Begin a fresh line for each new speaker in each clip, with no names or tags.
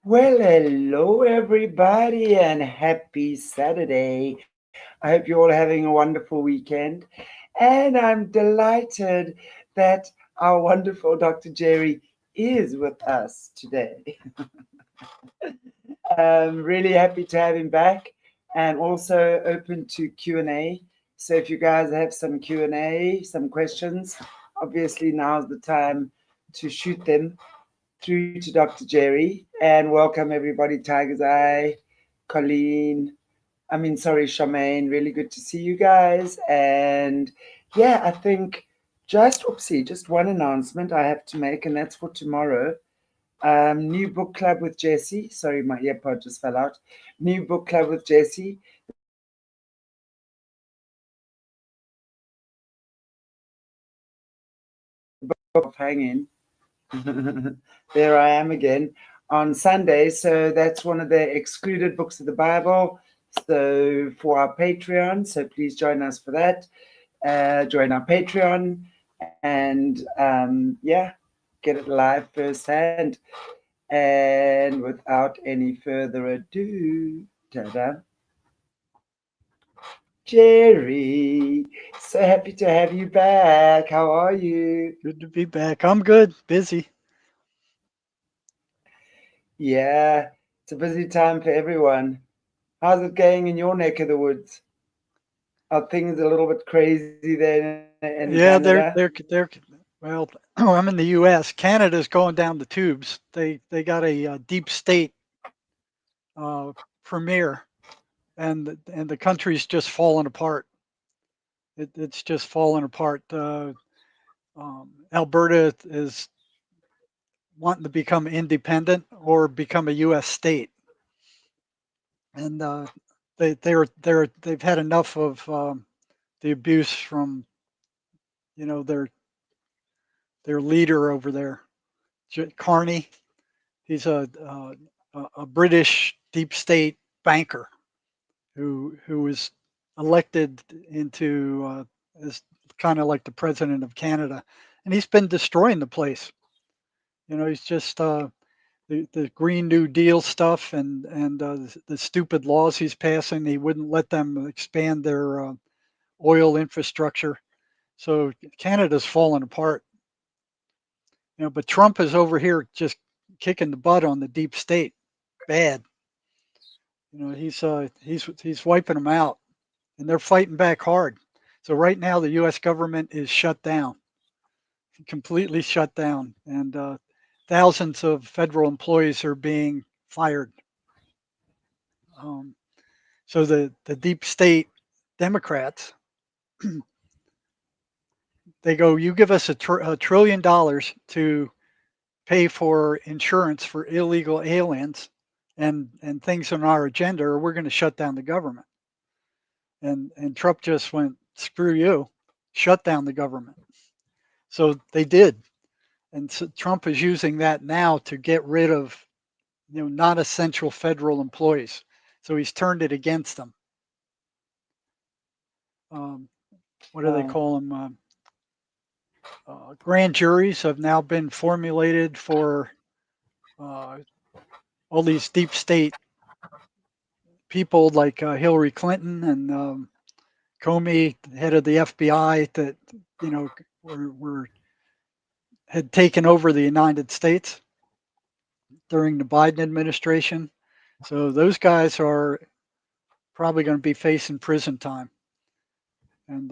Well, hello everybody and happy Saturday. I hope you're all having a wonderful weekend. And I'm delighted that our wonderful Dr. Jerry is with us today. Really happy to have him back and also open to Q&A. So if you guys have some Q&A, some questions, obviously now's the time to shoot them through to Dr. Jerry and welcome everybody, Tiger's Eye, Colleen, sorry, Charmaine, really good to see you guys. And yeah, I think just one announcement I have to make, and that's for tomorrow. New book club with Jesse. Sorry, my earpod just fell out. New book club with Jesse. The book is called Hanging. There I am again on Sunday. So that's one of the excluded books of the Bible. So for our Patreon, so please join us for that. Join our Patreon and yeah, get it live firsthand. And without any further ado, ta-da, Jerry, so happy to have you back. How are you?
Good to be back. I'm good. Busy.
Yeah, it's a busy time for everyone. How's it going in your neck of the woods? Are things a little bit crazy there in
Yeah,
Canada?
they're well, I'm in the US. Canada's going down the tubes. They got a deep state uh premier, and the country's just falling apart. It's just falling apart. Alberta is wanting to become independent or become a US state. And they've had enough of the abuse from, you know, their leader over there, Carney. He's a British deep state banker who was elected into as kind of like the president of Canada, and he's been destroying the place. You know, he's just the Green New Deal stuff and the stupid laws he's passing. He wouldn't let them expand their oil infrastructure. So Canada's falling apart. You know, but Trump is over here just kicking the butt on the deep state. Bad. You know, he's wiping them out, and they're fighting back hard. So right now, the U.S. government is shut down, completely shut down, and thousands of federal employees are being fired. Um, so the deep state Democrats, they go, you give us $1 trillion to pay for insurance for illegal aliens and things on our agenda, or we're going to shut down the government. And Trump just went, screw you, shut down the government. So they did, and so Trump is using that now to get rid of non-essential federal employees. So he's turned it against them. Um, what do they
Wow.
call them? Grand juries have now been formulated for uh, all these deep state people like Hillary Clinton and Comey, head of the FBI, that you know were had taken over the United States during the Biden administration. So those guys are probably going to be facing prison time. And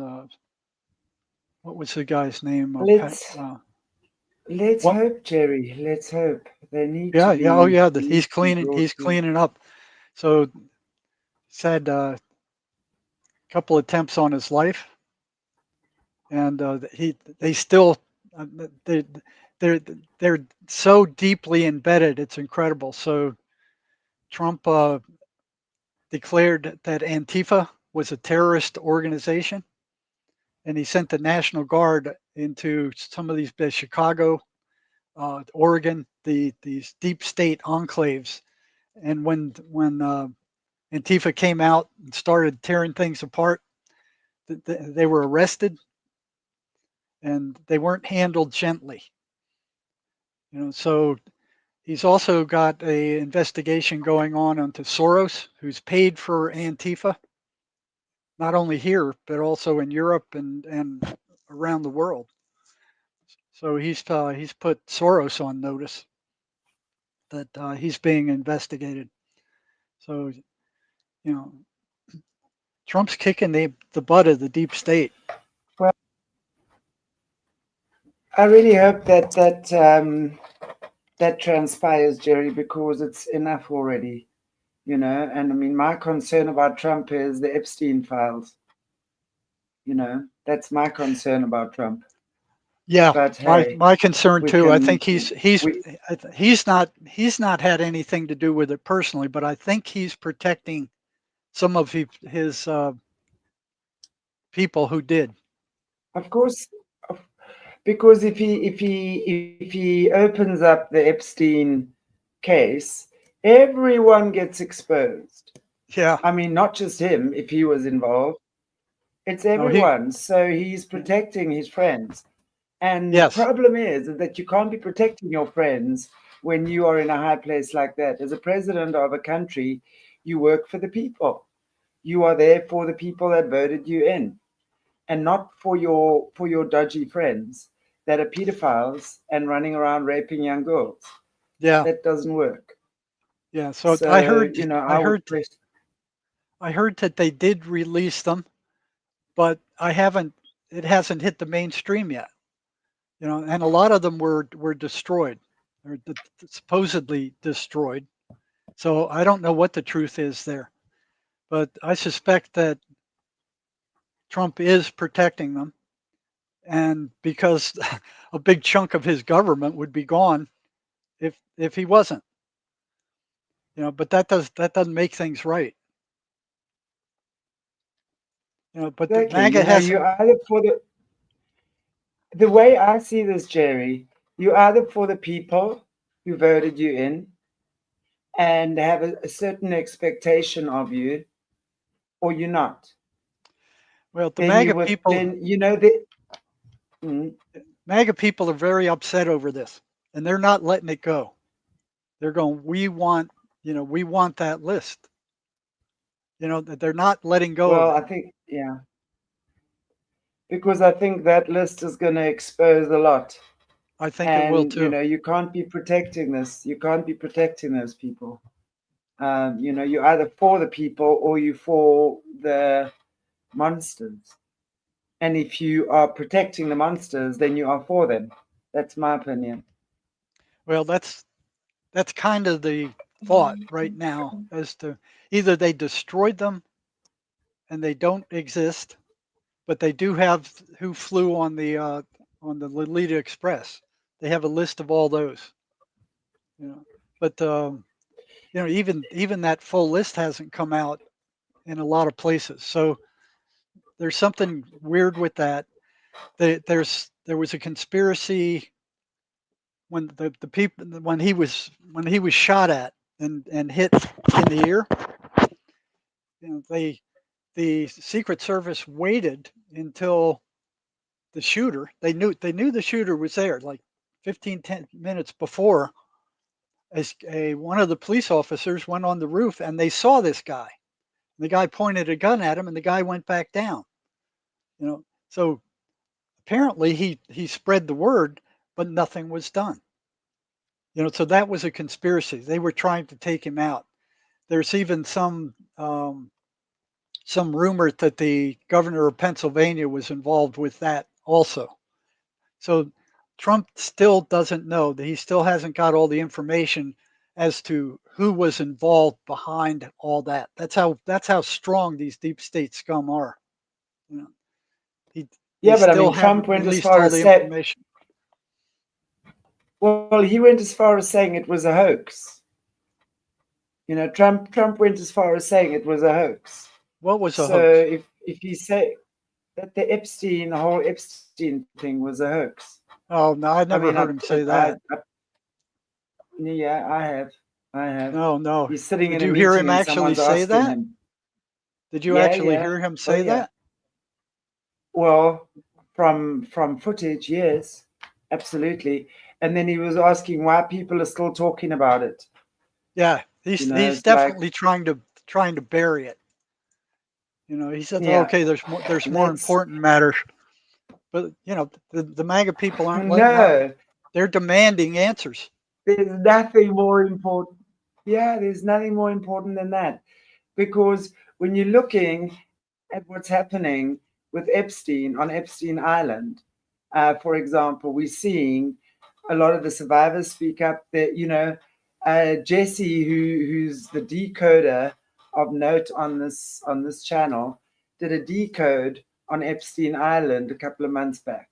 what was the guy's name?
Let's let's
What?
hope, Jerry. Let's hope. They need to
Yeah, yeah, oh
be
yeah.
they need to be brought
He's
to.
cleaning up. So said a couple attempts on his life, and they still uh, they they're they're so deeply embedded. It's incredible. So Trump declared that Antifa was a terrorist organization, and he sent the National Guard into some of these Chicago, Oregon, these deep state enclaves. And when Antifa came out and started tearing things apart, they were arrested and they weren't handled gently. You know, so He's also got a investigation going on into Soros, who's paid for Antifa, not only here but also in Europe and around the world. So he's put Soros on notice that he's being investigated. So you know, Trump's kicking the butt of the deep state.
Well, I really hope that transpires, Jerry, because it's enough already. And I mean, my concern about Trump is the Epstein files. That's my concern about Trump.
Yeah,
But
my
hey,
my concern
we
too. I
can
think he's
we
he's not had anything to do with it personally, but I think he's protecting some of his people who did.
of course, because if he opens up the Epstein case, everyone gets exposed.
Yeah.
I mean, not just him, if he was involved, it's
No, he.
everyone. So he's protecting his friends. And the
Yes.
problem is that you can't be protecting your friends when you are in a high place like that. As a president of a country, you work for the people. You are there for the people that voted you in, and not for your dodgy friends that are pedophiles and running around raping young girls.
Yeah.
That doesn't work.
Yeah. So
So,
I
I would
heard
press.
I heard that they did release them, but I haven't. It hasn't hit the mainstream yet. And a lot of them were destroyed, or supposedly destroyed. So I don't know what the truth is there, but I suspect that Trump is protecting them, and because a big chunk of his government would be gone if he wasn't. But that doesn't make things right. But the
Exactly.
MAGA
You're
hasn't.
either for the way I see this, Jerry, you're either for the people who voted you in and have a certain expectation of you, or you're not.
Well, the
Then you would then the mm,
MAGA people are very upset over this, and they're not letting it go. They're going, we want that list. That they're not letting go of
well,
it.
I think, yeah, because I think that list is going to expose a lot.
I think it will
And
too.
you can't be protecting this. You can't be protecting those people. You're either for the people or you for the monsters. And if you are protecting the monsters, then you are for them. That's my opinion.
Well, that's kind of the thought right now, as to either they destroyed them and they don't exist, but they do have who flew on the Lolita Express. They have a list of all those. You know, but even that full list hasn't come out in a lot of places. So there's something weird with that. There was a conspiracy when the people when he was shot at and hit in the ear. They the Secret Service waited until the shooter. They knew the shooter was there like 10 minutes before. As one of the police officers went on the roof and they saw this guy. The guy pointed a gun at him and the guy went back down. So apparently he spread the word, but nothing was done. So that was a conspiracy. They were trying to take him out. There's even some rumor that the governor of Pennsylvania was involved with that also. So Trump still doesn't know, that he still hasn't got all the information as to who was involved behind all that. That's how strong these deep state scum are. You know, he they
Yeah, but I
still
mean,
haven't
Trump went as
released
far
all
as
the
say,
information.
well, he went as far as saying it was a hoax. Trump went as far as saying it was a hoax.
What was a
So
hoax?
if you say that the whole Epstein thing was a hoax,
Oh no, I
I
never
mean,
heard him say that.
yeah, I have.
No, no.
He's sitting
Did
in a
you hear
meeting
him
and
actually
someone's
say
asking
that?
him.
Did you
Yeah,
actually
yeah,
hear him
oh
say
yeah.
that?
Well, from footage, yes, absolutely. And then he was asking why people are still talking about it.
Yeah,
You know,
he's
it's like,
definitely trying to bury it. You know, he said,
yeah,
okay, there's more
that's
important matters, but you know, the MAGA people aren't letting up.
no,
They're demanding answers.
there's nothing more important. Yeah, there's nothing more important than that. Because when you're looking at what's happening with Epstein on Epstein Island, for example, we're seeing a lot of the survivors speak up. That Jesse, who's the decoder of note on this channel, did a decode on Epstein Island a couple of months back.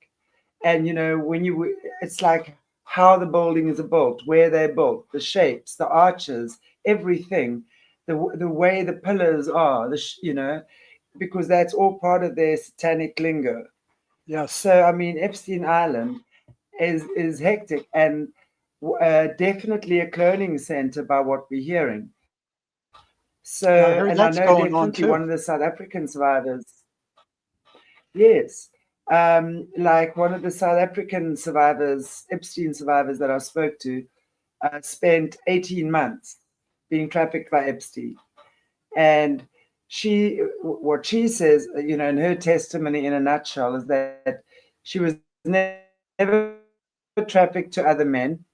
And when it's like how the buildings are built, where they're built, the shapes, the arches, everything, the way the pillars are, because that's all part of their satanic lingo.
Yes.
So I mean, Epstein Island is hectic and definitely a cloning center by what we're hearing. So,
Yeah, I
and I
heard
know
that's going
definitely
on
one of
too.
the South African survivors. Yes. Like one of the South African survivors, Epstein survivors that I spoke to, spent 18 months being trafficked by Epstein. And what she says, in her testimony in a nutshell, is that she was never trafficked to other men.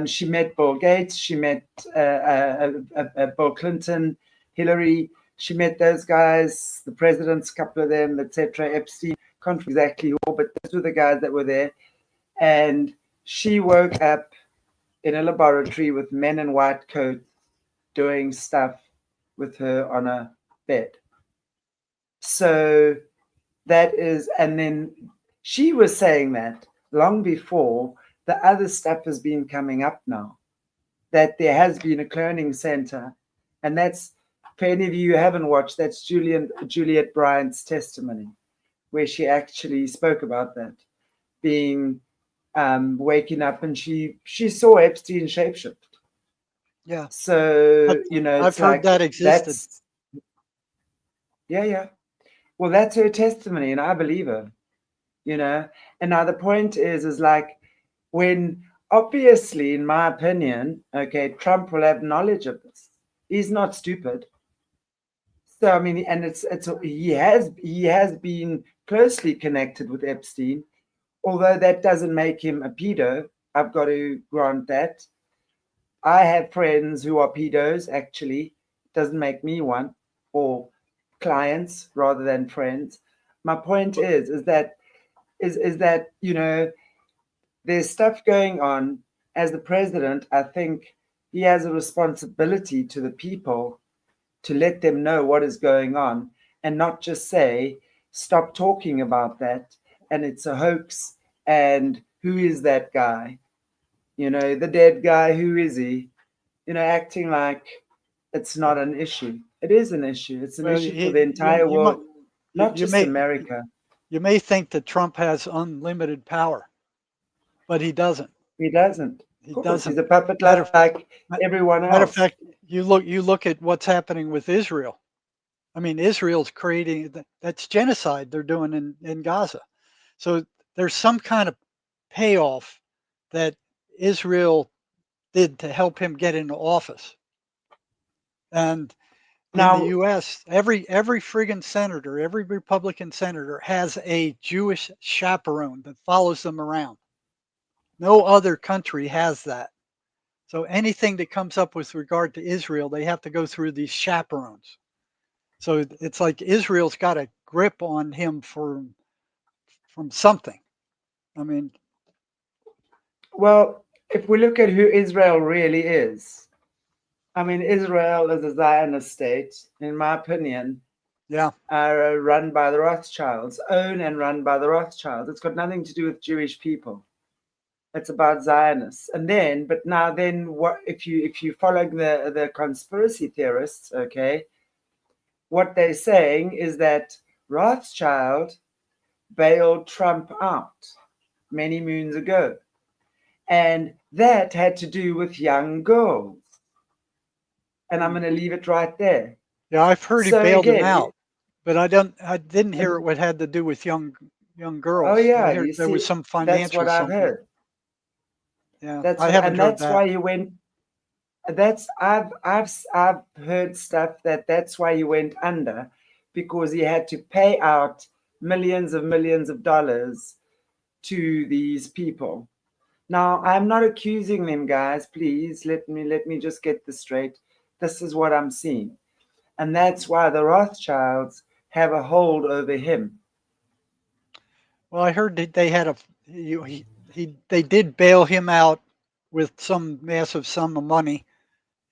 She met Bill Gates, she met Bill Clinton, Hillary. She met those guys, the presidents, a couple of them, etc. Epstein, can't exactly who, but those were the guys that were there. And she woke up in a laboratory with men in white coats doing stuff with her on a bed. So that is, and then she was saying that long before the other stuff has been coming up now, that there has been a cloning center. And that's, for any of you who haven't watched, that's Juliet Bryant's testimony, where she actually spoke about that being waking up, and she saw Epstein shapeshift.
Yeah,
So
I've
it's
heard
like
that existed.
that's yeah. Well, that's her testimony, and I believe her. you know and now the point is like, when, obviously, in my opinion, okay, Trump will have knowledge of this. He's not stupid. So I mean, and it's he has been closely connected with Epstein, although that doesn't make him a pedo. I've got to grant that. I have friends who are pedos, actually. Doesn't make me one, or clients rather than friends. My point is that there's stuff going on. As the president, I think he has a responsibility to the people to let them know what is going on, and not just say, stop talking about that, and it's a hoax, and who is that guy? The dead guy, who is he? Acting like it's not an issue. It is an issue. It's an
Well,
issue for the entire
you might
world, not
you
just
may
America.
you may think that Trump has unlimited power, but he doesn't.
He doesn't.
He
Of course, he's
doesn't.
a puppet
Matter of
like
ma-
everyone
matter of
else.
fact, you look at what's happening with Israel. I mean, Israel's creating that's genocide they're doing in Gaza. So there's some kind of payoff that Israel did to help him get into office. And in the
Now,
US, every friggin' senator, every Republican senator has a Jewish chaperone that follows them around. No other country has that. So anything that comes up with regard to Israel, they have to go through these chaperones. So it's like Israel's got a grip on him from something. I mean,
well, if we look at who Israel really is, I mean, Israel is a Zionist state, in my opinion,
yeah,
run by the Rothschilds, owned and run by the Rothschilds. It's got nothing to do with Jewish people. It's about Zionists. And then, but now then, what if you follow the conspiracy theorists? Okay, what they're saying is that Rothschild bailed Trump out many moons ago, and that had to do with young girls. And I'm going to leave it right there.
yeah, I've heard he
So
bailed him
again,
out, but I didn't hear it what had to do with young
oh
girls. I
yeah,
heard
you
there was
see,
some
that's
financial
what I've
something.
heard.
Yeah,
That's
I
what,
haven't
and
heard
that's
that.
why he went. That's I've heard stuff that's why he went under, because he had to pay out millions of dollars to these people. Now, I'm not accusing them, guys. Please let me just get this straight. This is what I'm seeing, and that's why the Rothschilds have a hold over him.
Well, I heard that they had they did bail him out with some massive sum of money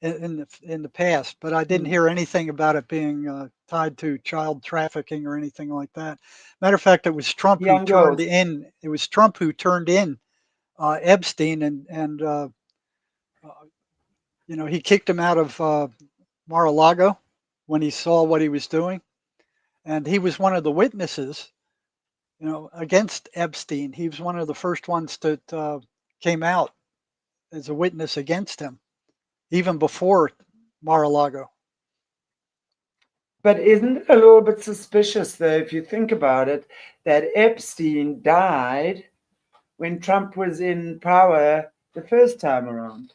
in the past, but I didn't
Hmm.
hear anything about it being tied to child trafficking or anything like that. Matter of fact, it was Trump who
Young
turned
girls.
in. It was Trump who turned in Epstein, and uh, he kicked him out of Mar-a-Lago when he saw what he was doing, and he was one of the witnesses, against Epstein. He was one of the first ones that came out as a witness against him, even before Mar-a-Lago.
But isn't it a little bit suspicious, though, if you think about it, that Epstein died when Trump was in power the first time around?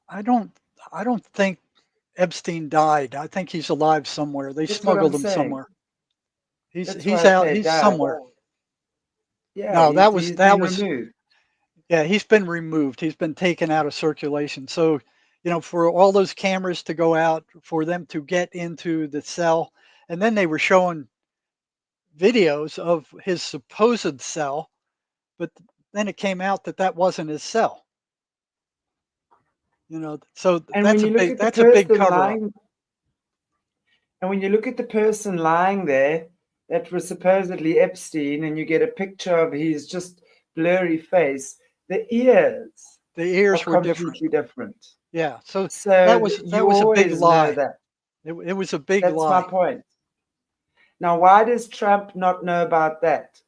I don't, I don't think Epstein died. I think he's alive somewhere. They
That's what I'm
smuggled him
saying.
somewhere. He's
That's why
he's
I
out.
say
He's
died.
somewhere.
Yeah,
No, that was
he's been
that was
removed.
yeah. He's been removed. He's been taken out of circulation. So, for all those cameras to go out, for them to get into the cell, and then they were showing videos of his supposed cell, but then it came out that that wasn't his cell. So
And when you look at the
that's a big
person
cover up.
lying, and when you look at the person lying there, that was supposedly Epstein, and you get a picture of his just blurry face, the ears
The
are
ears were different.
completely different.
Yeah. So
So
that
you
was a big
always know
lie.
that.
It was a big
That's my
lie.
point. Now, why does Trump not know about that?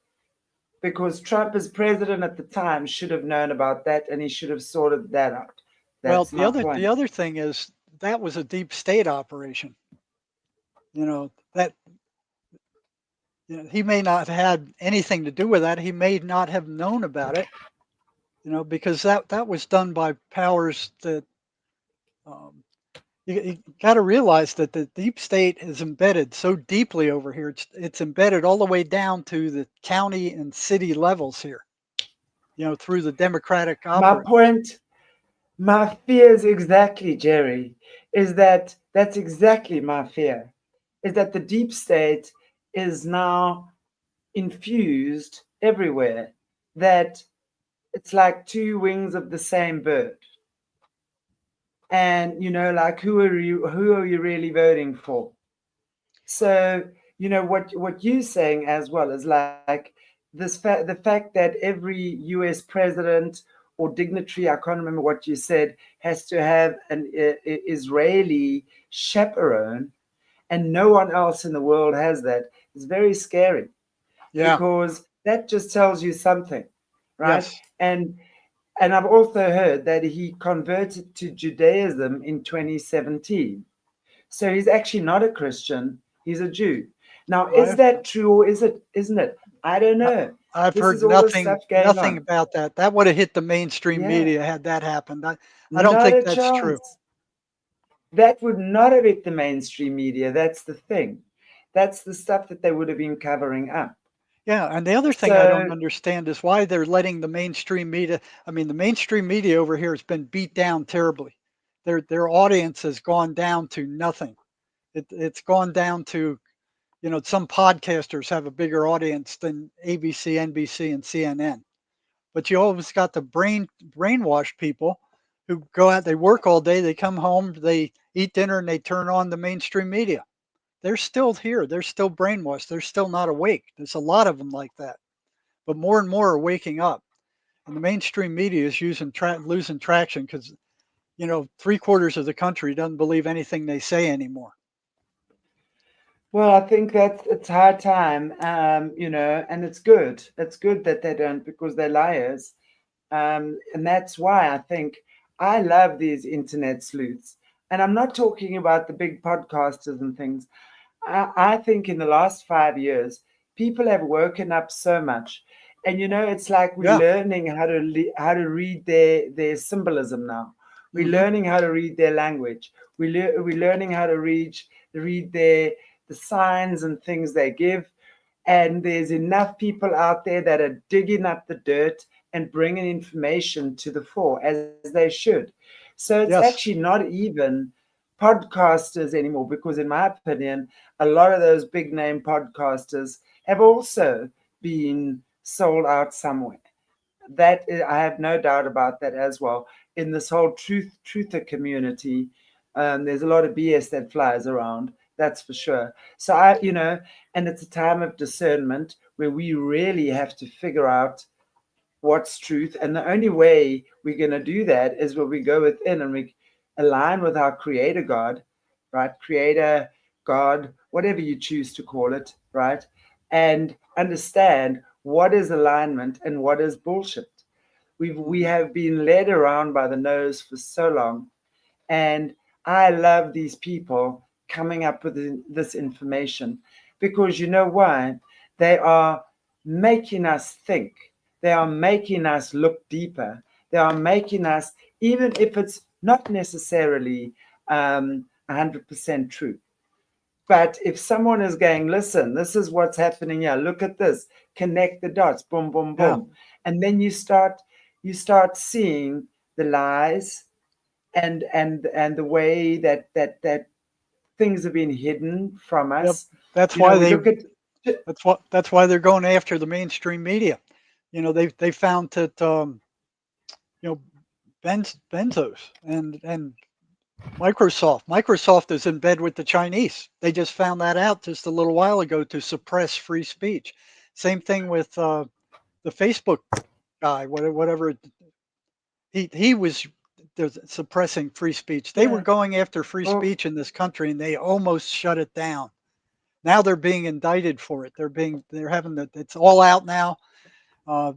Because Trump, as president at the time, should have known about that and he should have sorted that out.
Well,
That's my
the
point.
other thing is that was a deep state operation. That he may not have had anything to do with that. He may not have known about it. Because that was done by powers that um, you got to realize that the deep state is embedded so deeply over here. It's embedded all the way down to the county and city levels here. Through the Democratic
My
opera.
point, my fear is exactly, Jerry, is that that's exactly my fear, is that the deep state is now infused everywhere, that it's like two wings of the same bird. And like who are you really voting for? So what you're saying as well is like the fact that every US president or dignitary, I can't remember what you said, has to have an Israeli chaperone, and no one else in the world has that, is very scary,
Yeah.
because that just tells you something, right?
Yes.
And I've also heard that he converted to Judaism in 2017. So he's actually not a Christian, he's a Jew. Now, is
I've
that true, or isn't it? I don't
I-
know.
I've
This is
heard
all this stuff going
nothing
on.
about that. That would have hit the mainstream
Yeah,
media had that happened. I don't
not
think
a
that's true.
chance. That would not have hit the mainstream media. That's the thing. That's the stuff that they would have been covering up.
Yeah, and the other thing I don't
So,
understand is why they're letting the mainstream media. I mean, the mainstream media over here has been beat down terribly. Their audience has gone down to nothing. It's gone down to, some podcasters have a bigger audience than ABC, NBC, and CNN. But you always got the brainwash people who go out, they work all day, they come home, they eat dinner, and they turn on the mainstream media. They're still here. They're still brainwashed. They're still not awake. There's a lot of them like that. But more and more are waking up. And the mainstream media is losing traction because, three-quarters of the country doesn't believe anything they say anymore.
well, I think that it's high time, and it's good. It's good that they don't, because they're liars. And that's why I think I love these internet sleuths. And I'm not talking about the big podcasters and things. I think in the last 5 years, people have woken up so much. And it's like we're
Yeah.
learning how to read their symbolism now. We're
Hmm.
learning how to read their language. We're learning how to read the signs and things they give. And there's enough people out there that are digging up the dirt and bringing information to the fore as they should. So it's actually
Yes.
not even podcasters anymore, because in my opinion, a lot of those big name podcasters have also been sold out somewhere. I have no doubt about that as well. In this whole truther community, there's a lot of BS that flies around. That's for sure. So and it's a time of discernment where we really have to figure out what's truth. And the only way we're going to do that is when we go within and we align with our creator God, right? Creator God, whatever you choose to call it, right? And understand what is alignment and what is bullshit. We
Hmm.
have been led around by the nose for so long, and I love these people coming up with this information, because you know why? They are making us think. They are making us look deeper. They are making us, even if it's not necessarily 100% true. But if someone is going, listen, this is what's happening here. Look at this. Connect the dots. Boom, boom,
Yeah.
boom. And then you start seeing the lies and the way that things have been hidden from
Yep.
us.
That's why
We
they.
look at
That's why they're going after the mainstream media. They found that you know Benzos and Microsoft is in bed with the Chinese. They just found that out just a little while ago to suppress free speech. Same thing with the Facebook guy, whatever he was suppressing free speech. They were
yeah.
going after free
Well,
speech in this country, and they almost shut it down. Now they're being indicted for it. They're having it's all out now.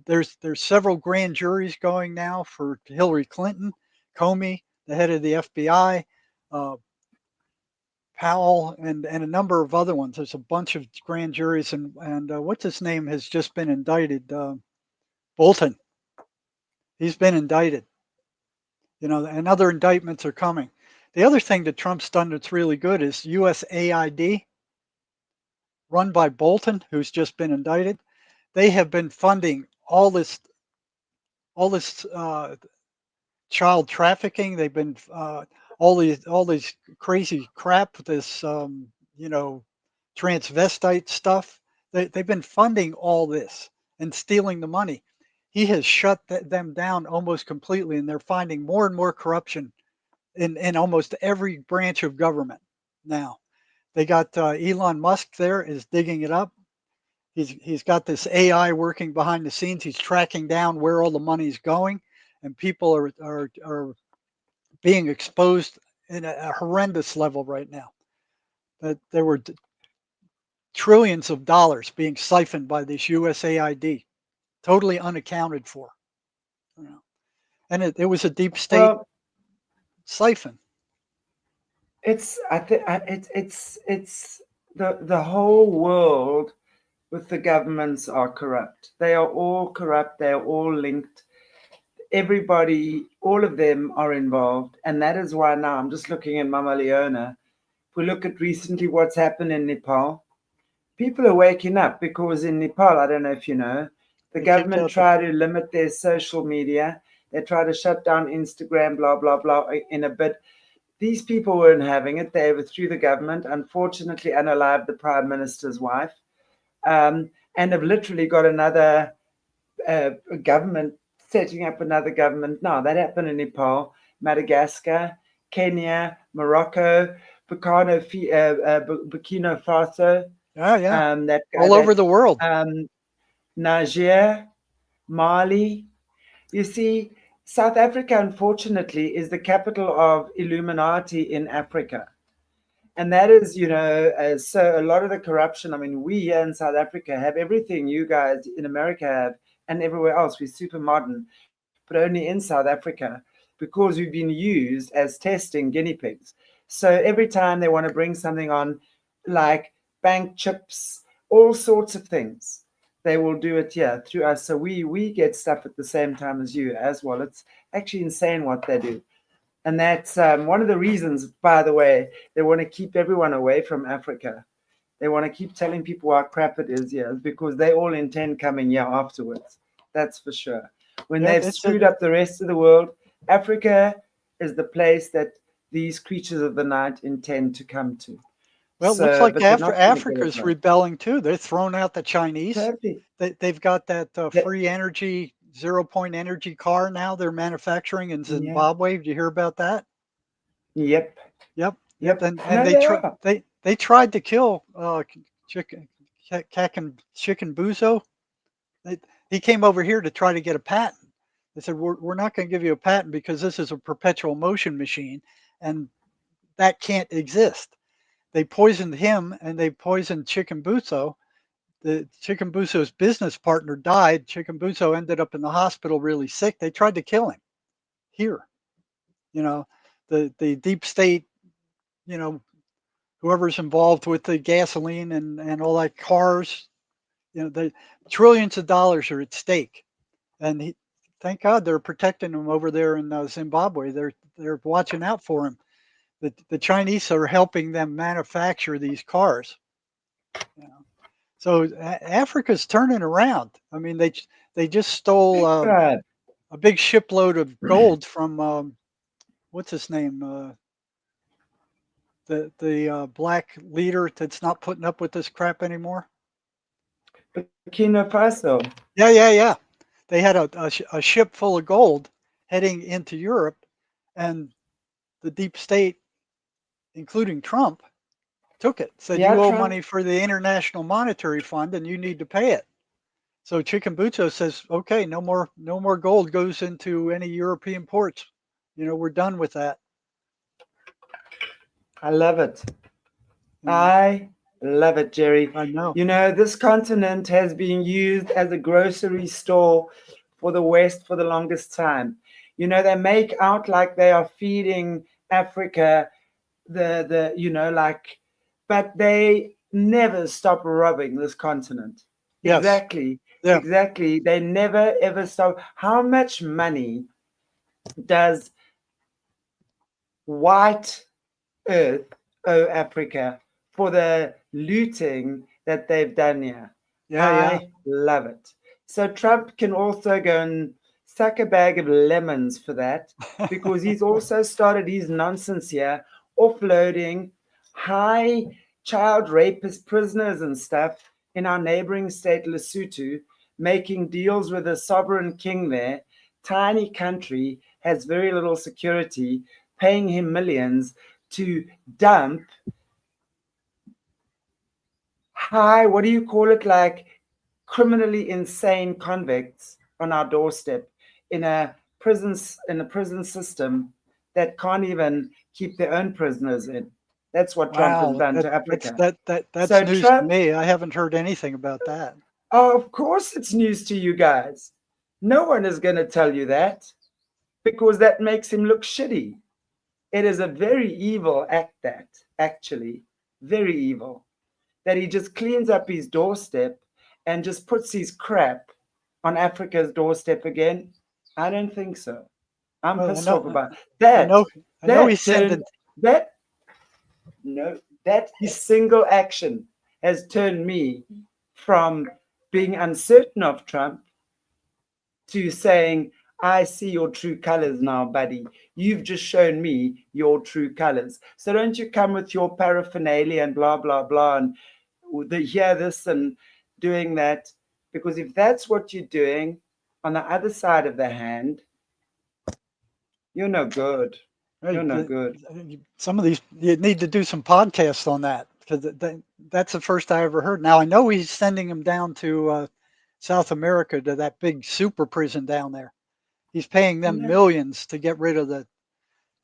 There's several grand juries going now for Hillary Clinton, Comey, the head of the FBI, uh, Powell, and a number of other ones. There's a bunch of grand juries, and what's his name has just been indicted. Bolton, he's been indicted. And other indictments are coming. The other thing that Trump's done that's really good is USAID, run by Bolton, who's just been indicted. They have been funding all this child trafficking. They've been all these crazy crap. This you know transvestite stuff. They've been funding all this and stealing the money. He has shut them down almost completely, and they're finding more and more corruption in almost every branch of government now. They got Elon Musk there is digging it up. He's got this AI working behind the scenes. He's tracking down where all the money's going, and people are being exposed in a horrendous level right now. That there were trillions of dollars being siphoned by this USAID, totally unaccounted for. You know. And it was a deep state
well,
siphon.
it's I think it's the whole world with the governments are corrupt. They are all corrupt. They are all linked. Everybody, all of them are involved, and that is why now I'm just looking at Mama Leona. If we look at recently what's happened in Nepal, people are waking up, because in Nepal, I don't know if you know, the
They kicked
government
out the
tried to limit their social media. They tried to shut down Instagram, blah, blah, blah, in a bit. These people weren't having it. They overthrew the government, unfortunately, unalived the prime minister's wife, and have literally got another government, setting up another government now. That happened in Nepal, Madagascar, Kenya, Morocco, Burkina Faso.
yeah, yeah,
That guy,
all over the world.
um, Niger, Mali. You see, South Africa, unfortunately, is the capital of Illuminati in Africa. And that is, so a lot of the corruption. I mean, we here in South Africa have everything you guys in America have, and everywhere else. We're super modern, but only in South Africa, because we've been used as testing guinea pigs. So every time they want to bring something on, like bank chips, all sorts of things, they will do it, yeah, through us. So we get stuff at the same time as you as well. It's actually insane what they do. And that's one of the reasons, by the way, they want to keep everyone away from Africa. They want to keep telling people how crap it is here because they all intend coming here afterwards. That's for sure. When
Yeah,
they've screwed up the rest of the world, Africa is the place that these creatures of the night intend to come to.
well, it looks
So,
like
but they're not going to get it
Africa's
right.
rebelling too. They're throwing out the Chinese.
Totally.
They've got that
That,
free energy, 0 point energy car now they're manufacturing in
yeah.
Zimbabwe. Did you hear about that?
Yep.
Yep, yep.
Yep.
And
No,
they
they
try
are.
they tried to kill Chicken Buzo. They, he came over here to try to get a patent. They said we're not going to give you a patent because this is a perpetual motion machine, and that can't exist. They poisoned him and they poisoned Chicken Buzo. The Chicken Buzo's business partner died. Chicken Buzo ended up in the hospital really sick. They tried to kill him here. You know, the deep state, you know, whoever's involved with the gasoline and all that cars, the trillions of dollars are at stake. And thank God they're protecting him over there in Zimbabwe. They're watching out for him. The Chinese are helping them manufacture these cars. You know. So Africa's turning around. I mean, they just stole
Big time.
a big shipload of gold from what's his name, the black leader that's not putting up with this crap anymore.
Burkina Faso.
Yeah, yeah, yeah. They had a ship full of gold heading into Europe, and the deep state, including Trump, took it. Said
Yeah,
you owe
Trump.
money for the International Monetary Fund, and you need to pay it. So Chickambuzo says, okay, no more gold goes into any European ports. We're done with that.
I love it.
You know,
I love it, Jerry.
I know.
You know, this continent has been used as a grocery store for the West for the longest time. You know, they make out like they are feeding Africa like, but they never stop robbing this continent.
Yes.
Exactly.
Yeah.
Exactly. They never ever stop. How much money does white earth owe Africa for the looting that they've done here?
Yeah. Yeah.
I love it. So Trump can also go and suck a bag of lemons for that because he's also started his nonsense here, offloading high child rapist prisoners and stuff in our neighboring state, Lesotho, making deals with a sovereign king there. Tiny country, has very little security, paying him millions to dump high, what do you call it, like criminally insane convicts on our doorstep in a prison system that can't even keep their own prisoners in. That's what Trump has
Wow.
done
That
to
that's
Africa.
that that that's
So
news to
Trump,
me. I haven't heard anything about that.
oh, of course it's news to you guys. No one is going to tell you that because that makes him look shitty. It is a very evil act, that actually, very evil, that he just cleans up his doorstep and just puts his crap on Africa's doorstep again? I don't think so. I'm
Well,
pissed off about
I
that.
know, I know he's
Turned
sending.
that no that
He's
single action has turned me from being uncertain of Trump to saying, I see your true colors now, buddy. You've just shown me your true colors. So don't you come with your paraphernalia and blah, blah, blah, and hear this and doing that. Because if that's what you're doing on the other side of the hand, you're no good. You're no good.
some of these you need to do some podcasts on that because that's the first I ever heard. Now I know he's sending them down to South America to that big super prison down there. He's paying them
Yeah.
millions to get rid of the.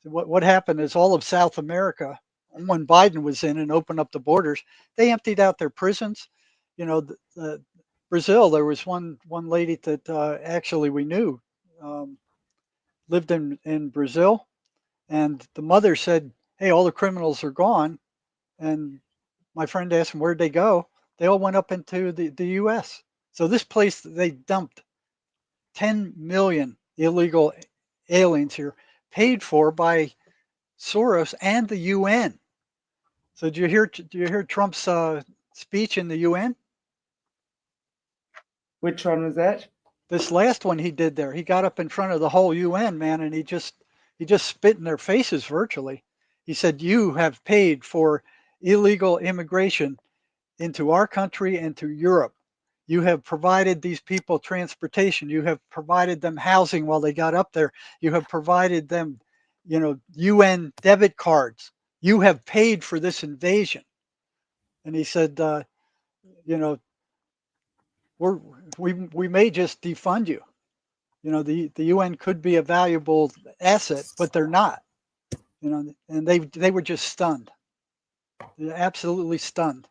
What happened is all of South America, when Biden was in and opened up the borders, they emptied out their prisons. Brazil, there was one lady that actually we knew um, lived in Brazil, and the mother said, "Hey, all the criminals are gone." And my friend asked them, "Where'd they go?" They all went up into the U.S. So this place, they dumped 10 million illegal aliens here, paid for by Soros and the UN. So do you hear Trump's speech in the UN?
Which one was that?
This last one he did there, he got up in front of the whole UN, man, and he just spit in their faces virtually. He said, "You have paid for illegal immigration into our country and to Europe. You have provided these people transportation. You have provided them housing while they got up there. You have provided them, UN debit cards. You have paid for this invasion." And he said, you know, we may just defund you. The UN could be a valuable asset, but they're not. And they were just stunned. They're absolutely stunned.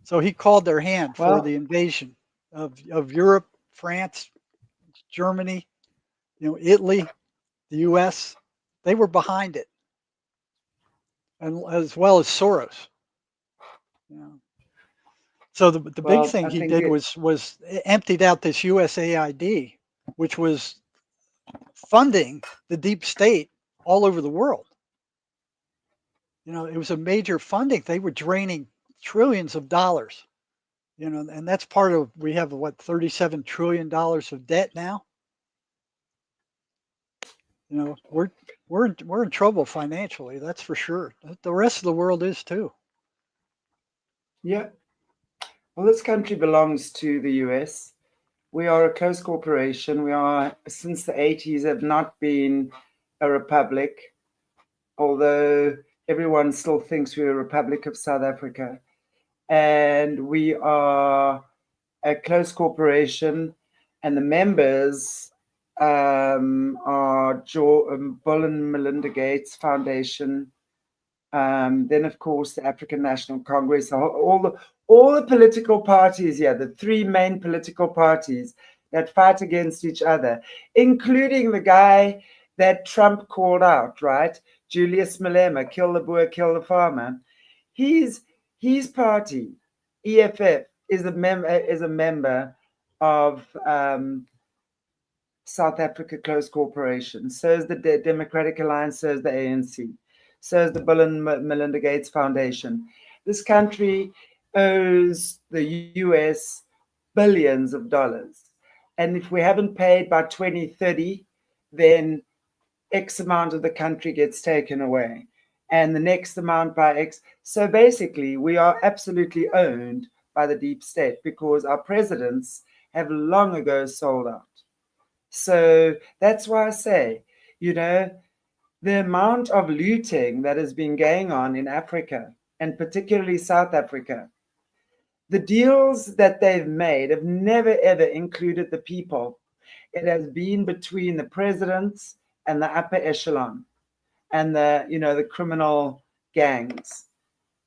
So he called their hand for
Well,
the invasion of Europe, France, Germany, Italy, the US. They were behind it, and as well as Soros. You know. So the big
well,
thing
I
he
think
did was emptied out this USAID, which was funding the deep state all over the world. It was a major funding. They were draining trillions of dollars. And that's part of we have what $37 trillion of debt now. We're in trouble financially. That's for sure. The rest of the world is too.
yeah. Well, this country belongs to the US. We are a close corporation. We are, since the 80s, have not been a republic, although everyone still thinks we're a Republic of South Africa. And we are a close corporation, and the members are Bill and Melinda Gates Foundation. Then, of course, the African National Congress, all the political parties here, the three main political parties that fight against each other, including the guy that Trump called out, right? Julius Malema, kill the boer, kill the farmer. His party, EFF, is a member of South Africa Close Corporation. So is the Democratic Alliance, so is the ANC, so is the Bill and Melinda Gates Foundation. This country owes the US billions of dollars. And if we haven't paid by 2030, then X amount of the country gets taken away. And the next amount by X. So basically, we are absolutely owned by the deep state because our presidents have long ago sold out. So that's why I say, the amount of looting that has been going on in Africa, and particularly South Africa, the deals that they've made have never ever included the people. It has been between the presidents and the upper echelon and the criminal gangs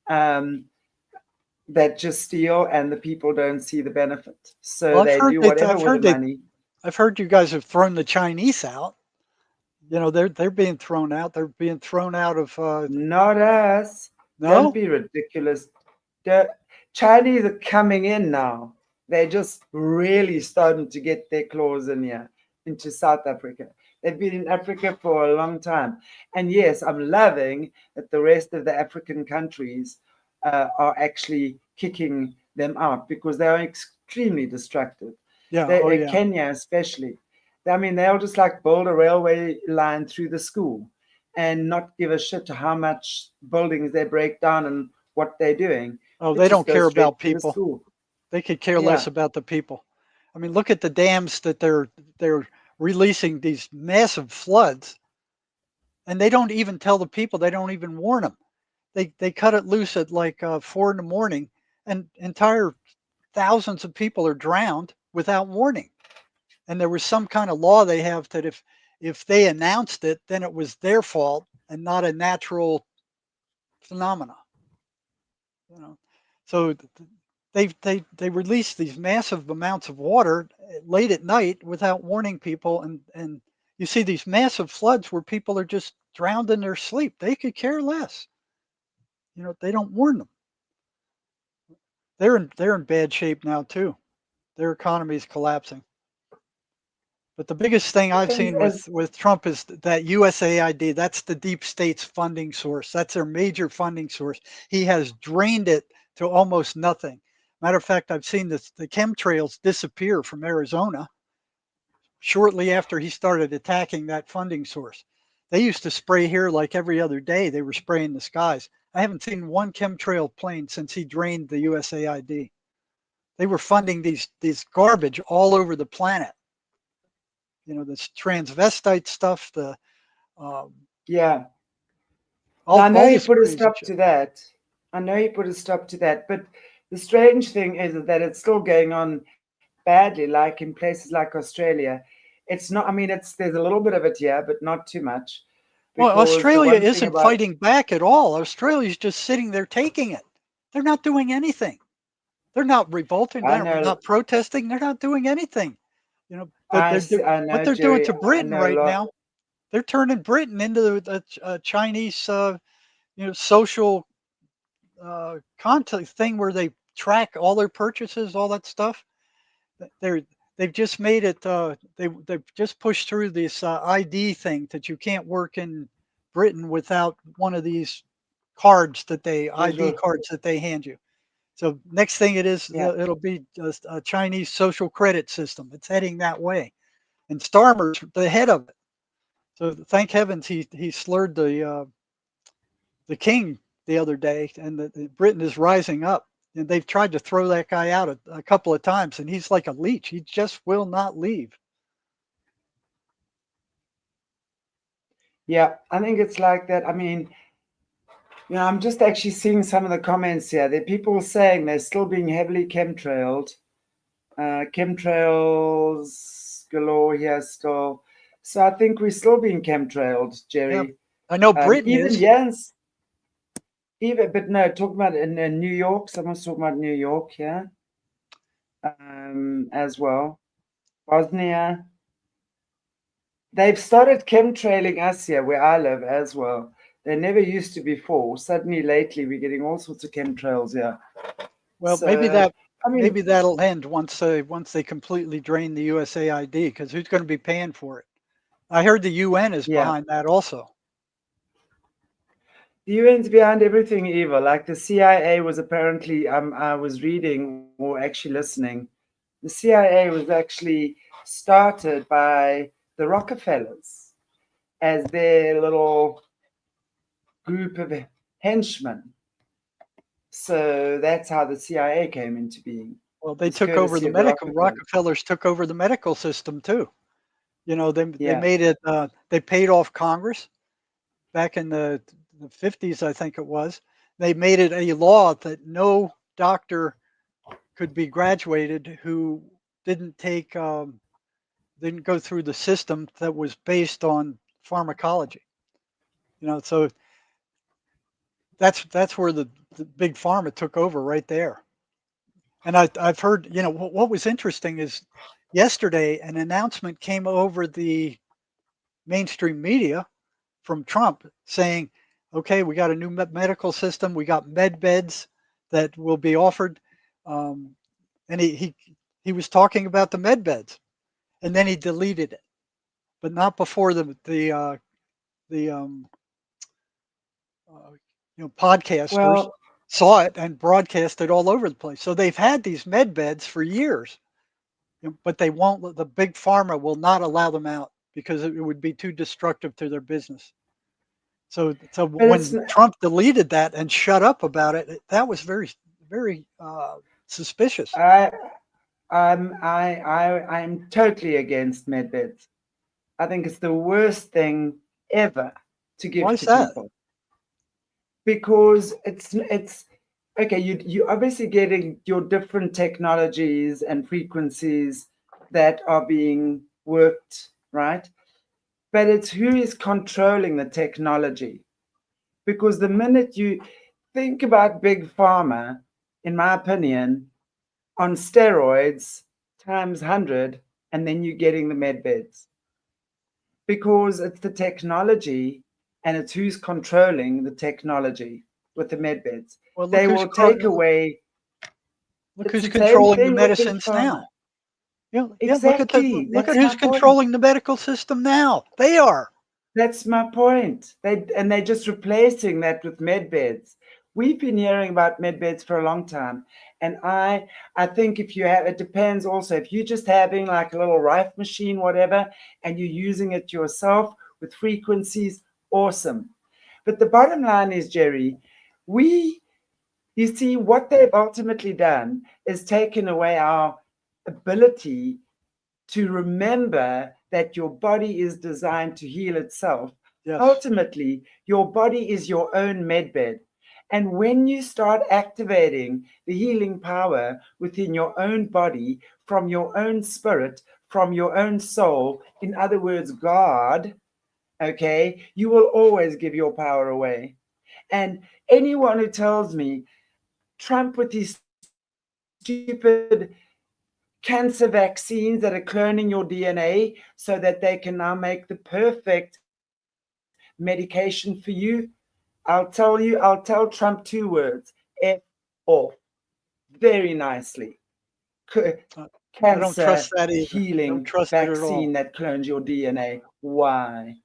that just steal, and the people don't see the benefit. So
Well,
they do whatever with the money.
I've heard you guys have thrown the Chinese out. They're being thrown out. They're being thrown out of.
Not us. Don't
No.
be ridiculous. The Chinese are coming in now. They're just really starting to get their claws in here into South Africa. They've been in Africa for a long time. And yes, I'm loving that the rest of the African countries are actually kicking them out because they are extremely destructive.
Yeah. Oh yeah.
Kenya, especially. I mean, they'll just like build a railway line through the school and not give a shit to how much buildings they break down and what they're doing.
Oh,
It
they
just
don't
goes
care
straight
about
to the
people.
school.
They could care less
Yeah.
about the people. I mean, look at the dams that they're releasing these massive floods, and they don't even tell the people. They don't even warn them. They cut it loose at like 4 in the morning, and entire thousands of people are drowned without warning. And there was some kind of law they have that if they announced it, then it was their fault and not a natural phenomena. So they release these massive amounts of water late at night without warning people, and you see these massive floods where people are just drowned in their sleep. They could care less. They don't warn them. they're in bad shape now too. Their economy is collapsing. But the biggest thing
I
I've
think
seen
as
with Trump is that USAID. That's the deep state's funding source. That's their major funding source. He has drained it to almost nothing. Matter of fact, I've seen the chemtrails disappear from Arizona shortly after he started attacking that funding source. They used to spray here like every other day. They were spraying the skies. I haven't seen one chemtrail plane since he drained the USAID. They were funding these garbage all over the planet. You know, this transvestite stuff, the um,
yeah. Now, I know
all
he
this
put a
crazy
stop
shit.
to that. I know he put a stop to that. But the strange thing is that it's still going on badly, like in places like Australia. It's not, I mean, there's a little bit of it here, but not too much.
Well,
Because the
Australia
one thing
isn't
about,
fighting back at all. Australia's just sitting there taking it. They're not doing anything. They're not revolting.
I
They're
know,
not protesting. They're not doing anything. You know, but
I
what
know,
they're doing
Jerry,
to
I
Britain
know a
right
lot.
now. They're turning Britain into a Chinese, social content thing where they track all their purchases, all that stuff. They're they've just made it. They've just pushed through this ID thing that you can't work in Britain without one of these cards that they ID
Digital,
cards that they hand you. So next thing it is,
yeah.
it'll be just a Chinese social credit system. It's heading that way, and Starmer's the head of it. So thank heavens he slurred the king the other day, and Britain is rising up. And they've tried to throw that guy out a couple of times, and he's like a leech. He just will not leave.
Yeah, I think it's like that. I mean, I'm just actually seeing some of the comments here. There are people saying they're still being heavily chemtrailed. Chemtrails galore here still. So I think we're still being chemtrailed,
Yeah,
Jerry.
I know Britain
Even
is.
yes, even but no, talking about in New York. Someone's talking about New York here, as well. Bosnia. They've started chemtrailing us here where I live as well. They never used to before. Suddenly, lately, we're getting all sorts of chemtrails here.
Well,
So, I mean,
maybe that'll end once they completely drain the USAID, because who's going to be paying for it? I heard the UN is
yeah,
behind that also.
the UN's behind everything evil. Like the CIA was apparently, I was reading or actually listening. The CIA was actually started by the Rockefellers as their little group of henchmen. So that's how the CIA came into being.
Well,
It
they
was
took over
courtesy
the
of the
medical.
Rockefellers.
Rockefellers took over the medical system too. You know, they
Yeah.
made it. They paid off Congress back in the 50s, I think it was. They made it a law that no doctor could be graduated who didn't take didn't go through the system that was based on pharmacology. You know, so that's where the big pharma took over right there. And I've heard, what was interesting is yesterday an announcement came over the mainstream media from Trump saying, okay, we got a new medical system, we got med beds that will be offered. Um, and he was talking about the med beds, and then he deleted it, but not before the uh, podcasters
Well,
saw it and broadcast it all over the place. So they've had these med beds for years, but they won't. The big pharma will not allow them out because it would be too destructive to their business. So
but it's
when Trump deleted that and shut up about it, that was very suspicious.
I'm totally against medbeds. I think it's the worst thing ever to
Why
give
is
to
that?
people because it's okay. You obviously getting your different technologies and frequencies that are being worked right, but it's who is controlling the technology. Because the minute you think about big pharma, in my opinion, on steroids times 100, and then you're getting the med beds. Because it's the technology and it's who's controlling the technology with the med beds.
Well, look
They
who's
will take away.
Look
It's
who's
the same
controlling the
thing with Big
medicines
Pharma.
now. Yeah, yeah.
Exactly.
Look at
That's
who's
my point.
controlling the medical system now. They are.
That's my point. They're just replacing that with med beds. We've been hearing about med beds for a long time. And I think if you have, it depends also. If you're just having like a little rife machine, whatever, and you're using it yourself with frequencies, awesome. But the bottom line is, Jerry, you see, what they've ultimately done is taken away our ability to remember that your body is designed to heal itself.
Yes.
Ultimately, your body is your own medbed. And when you start activating the healing power within your own body, from your own spirit, from your own soul, in other words, God, okay, you will always give your power away. And anyone who tells me Trump with his stupid cancer vaccines that are cloning your DNA so that they can now make the perfect medication for you, I'll tell Trump 2 words: F off. Very nicely.
I don't trust
Cancer
that either. Don't
healing
trust it at all.
vaccine that clones your DNA. Why?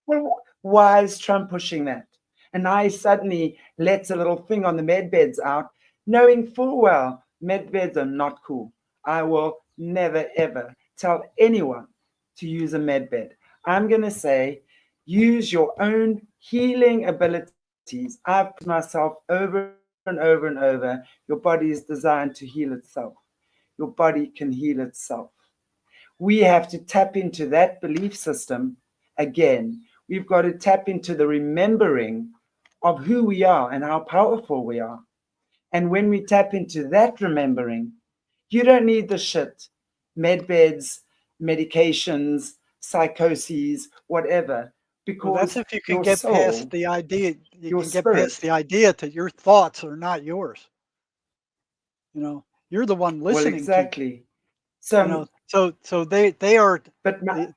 Well, why is Trump pushing that? And now he suddenly lets a little thing on the med beds out, knowing full well med beds are not cool. I will never ever tell anyone to use a med bed. I'm going to say use your own healing abilities. I've put myself over and over and over. Your body is designed to heal itself. Your body can heal itself. We have to tap into that belief system again. We've got to tap into the remembering of who we are and how powerful we are. And when we tap into that remembering, you don't need the shit, med beds, medications, psychoses, whatever,
Well, that's
because
if you can
your
get past
soul,
the idea. You
your
can get past
spirit,
the idea that your thoughts are not yours. You know, you're the one
well,
listening to them.
exactly.
You
So,
know, so they are
but my,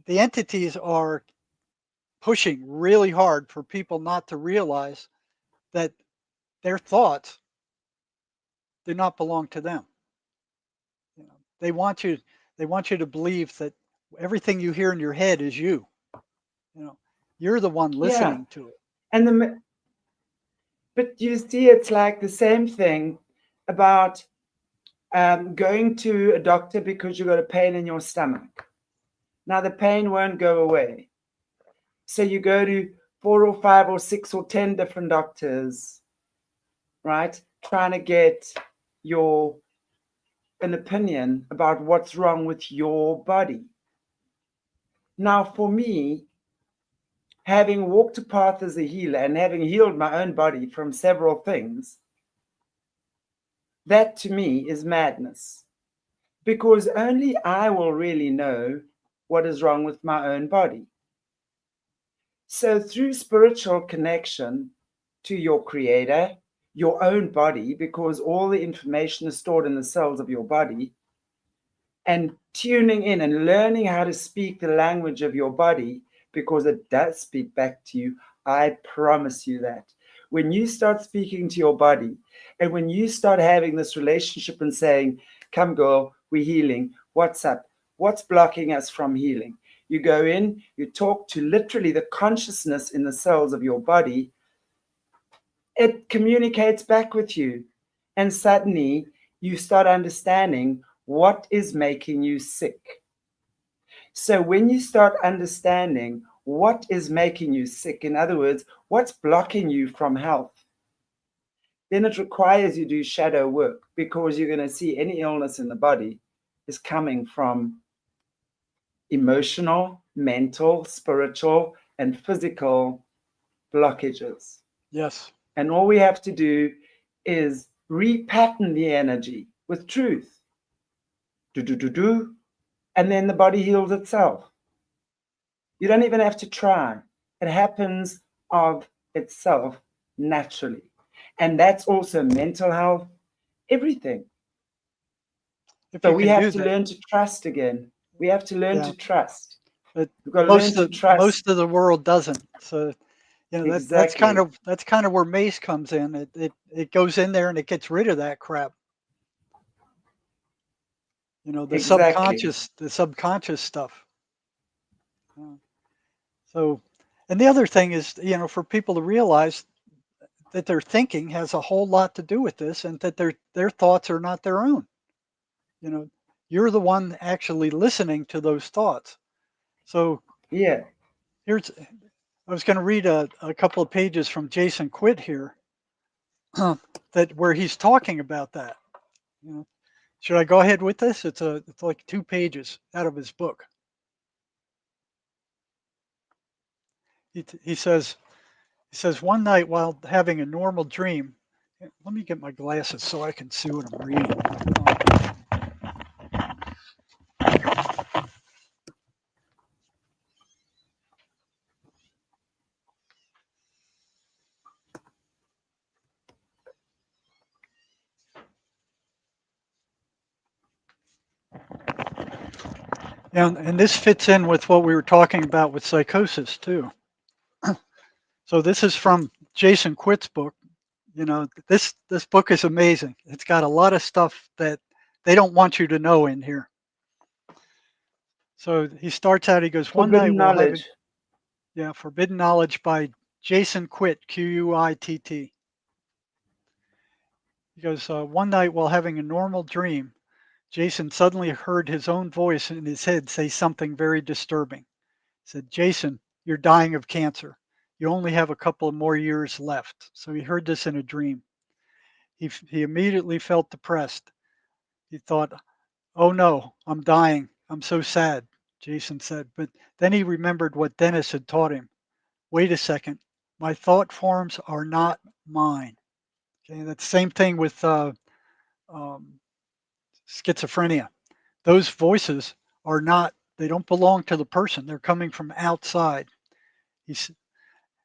the entities are pushing really hard for people not to realize that their thoughts do not belong to them. You know, they want you to believe that everything you hear in your head is you. You know, you're the one
yeah,
listening to it.
and but you see, it's like the same thing about going to a doctor because you got a pain in your stomach. Now the pain won't go away. So you go to 4 or 5 or 6 or 10 different doctors, right? Trying to get your an opinion about what's wrong with your body. Now, for me, having walked a path as a healer and having healed my own body from several things, that to me is madness. Because only I will really know what is wrong with my own body. So, through spiritual connection to your creator, your own body, because all the information is stored in the cells of your body, and tuning in and learning how to speak the language of your body, because it does speak back to you, I promise you that. When you start speaking to your body, and when you start having this relationship and saying, come, girl, we're healing. What's up? What's blocking us from healing? You go in, you talk to literally the consciousness in the cells of your body, it communicates back with you. And suddenly you start understanding what is making you sick. So when you start understanding what is making you sick, in other words, what's blocking you from health, then it requires you do shadow work, because you're going to see any illness in the body is coming from emotional, mental, spiritual, and physical blockages.
Yes.
And all we have to do is repattern the energy with truth. Do, do, do, do. And then the body heals itself. You don't even have to try. It happens of itself naturally. And that's also mental health, everything.
If
But
you
we
can
have
do
to
that.
learn to trust again. We have to learn
Yeah.
to trust.
But
We've got to learn to trust.
most of the world doesn't. So you know
Exactly.
that's kind of where mace comes in. It goes in there and it gets rid of that crap. You know,
Exactly.
the subconscious stuff. Uh, So, and the other thing is, you know, for people to realize that their thinking has a whole lot to do with this, and that their thoughts are not their own. You know, you're the one actually listening to those thoughts. So
Yeah.
here's, I was going to read a couple of pages from Jason Quitt here, that where he's talking about that. You know, should I go ahead with this? It's like 2 pages out of his book. He says, one night while having a normal dream. Let me get my glasses so I can see what I'm reading. And this fits in with what we were talking about with psychosis too. So this is from Jason Quitt's book. You know, this book is amazing. It's got a lot of stuff that they don't want you to know in here. So he starts out, he goes, one night
Forbidden
while having,
knowledge.
yeah, Forbidden Knowledge by Jason Quitt, Quitt. He goes, one night while having a normal dream, Jason suddenly heard his own voice in his head say something very disturbing. He said, Jason, you're dying of cancer. You only have a couple of more years left. So he heard this in a dream. He immediately felt depressed. He thought, oh no, I'm dying. I'm so sad, Jason said. But then he remembered what Dennis had taught him. Wait a second. My thought forms are not mine. Okay, that's the same thing with um, schizophrenia. Those voices are not, they don't belong to the person. They're coming from outside. He's,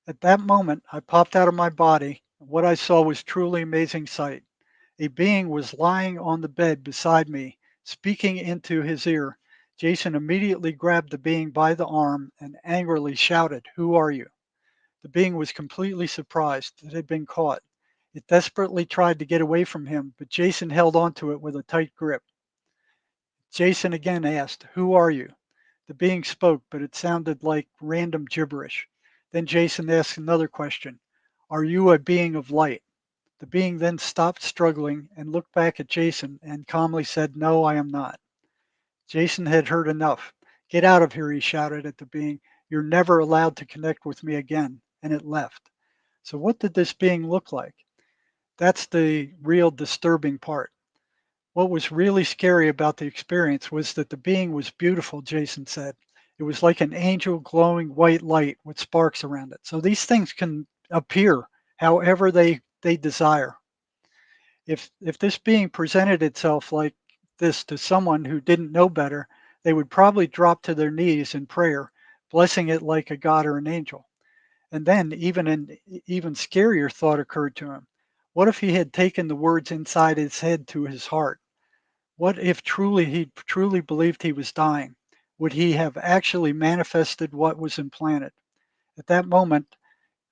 at that moment, I popped out of my body. And what I saw was truly amazing sight. A being was lying on the bed beside me, speaking into his ear. Jason immediately grabbed the being by the arm and angrily shouted, who are you? The being was completely surprised it had been caught. It desperately tried to get away from him, but Jason held onto it with a tight grip. Jason again asked, who are you? The being spoke, but it sounded like random gibberish. Then Jason asked another question. Are you a being of light? The being then stopped struggling and looked back at Jason and calmly said, no, I am not. Jason had heard enough. Get out of here, he shouted at the being. You're never allowed to connect with me again. And it left. So, what did this being look like? That's the real disturbing part. What was really scary about the experience was that the being was beautiful, Jason said. It was like an angel glowing white light with sparks around it. So these things can appear however they desire. If this being presented itself like this to someone who didn't know better, they would probably drop to their knees in prayer, blessing it like a god or an angel. And then even scarier thought occurred to him. What if he had taken the words inside his head to his heart? What if he truly believed he was dying? Would he have actually manifested what was implanted? At that moment,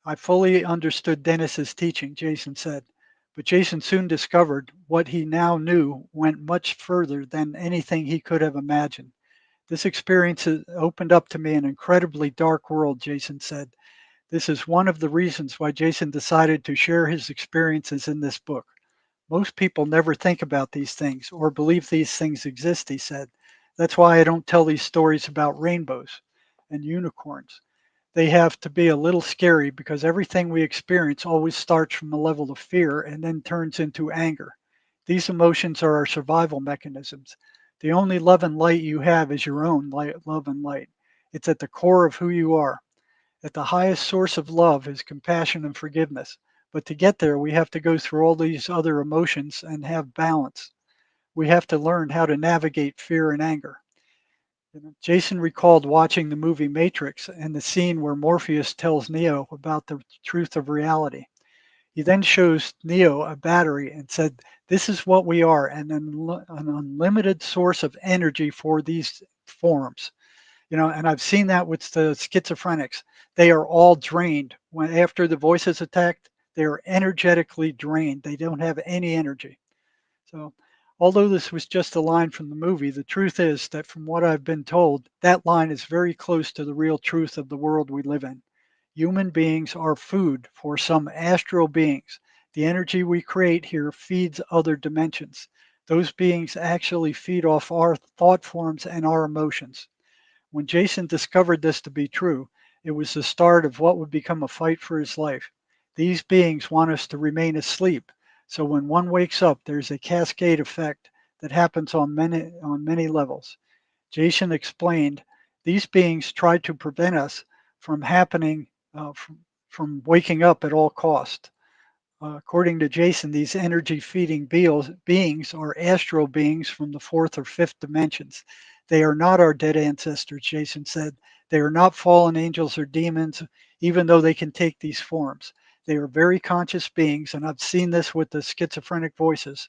I fully understood Dennis's teaching, Jason said. But Jason soon discovered what he now knew went much further than anything he could have imagined. This experience opened up to me an incredibly dark world, Jason said. This is one of the reasons why Jason decided to share his experiences in this book. Most people never think about these things or believe these things exist, he said. That's why I don't tell these stories about rainbows and unicorns. They have to be a little scary because everything we experience always starts from a level of fear and then turns into anger. These emotions are our survival mechanisms. The only love and light you have is your own love and light. It's at the core of who you are. At the highest source of love is compassion and forgiveness. But to get there, we have to go through all these other emotions and have balance. We have to learn how to navigate fear and anger. Jason recalled watching the movie Matrix and the scene where Morpheus tells Neo about the truth of reality. He then shows Neo a battery and said, this is what we are, an unlimited source of energy for these forms. And I've seen that with the schizophrenics. They are all drained. When after the voice is attacked, they are energetically drained. They don't have any energy. So Although this was just a line from the movie, the truth is that from what I've been told, that line is very close to the real truth of the world we live in. Human beings are food for some astral beings. The energy we create here feeds other dimensions. Those beings actually feed off our thought forms and our emotions. When Jason discovered this to be true, it was the start of what would become a fight for his life. These beings want us to remain asleep, so when one wakes up, there's a cascade effect that happens on many levels. Jason explained these beings try to prevent us from happening from waking up at all cost. According to Jason, these energy feeding beings are astral beings from the fourth or fifth dimensions. They are not our dead ancestors, Jason said. They are not fallen angels or demons, even though they can take these forms. They are very conscious beings, and I've seen this with the schizophrenic voices.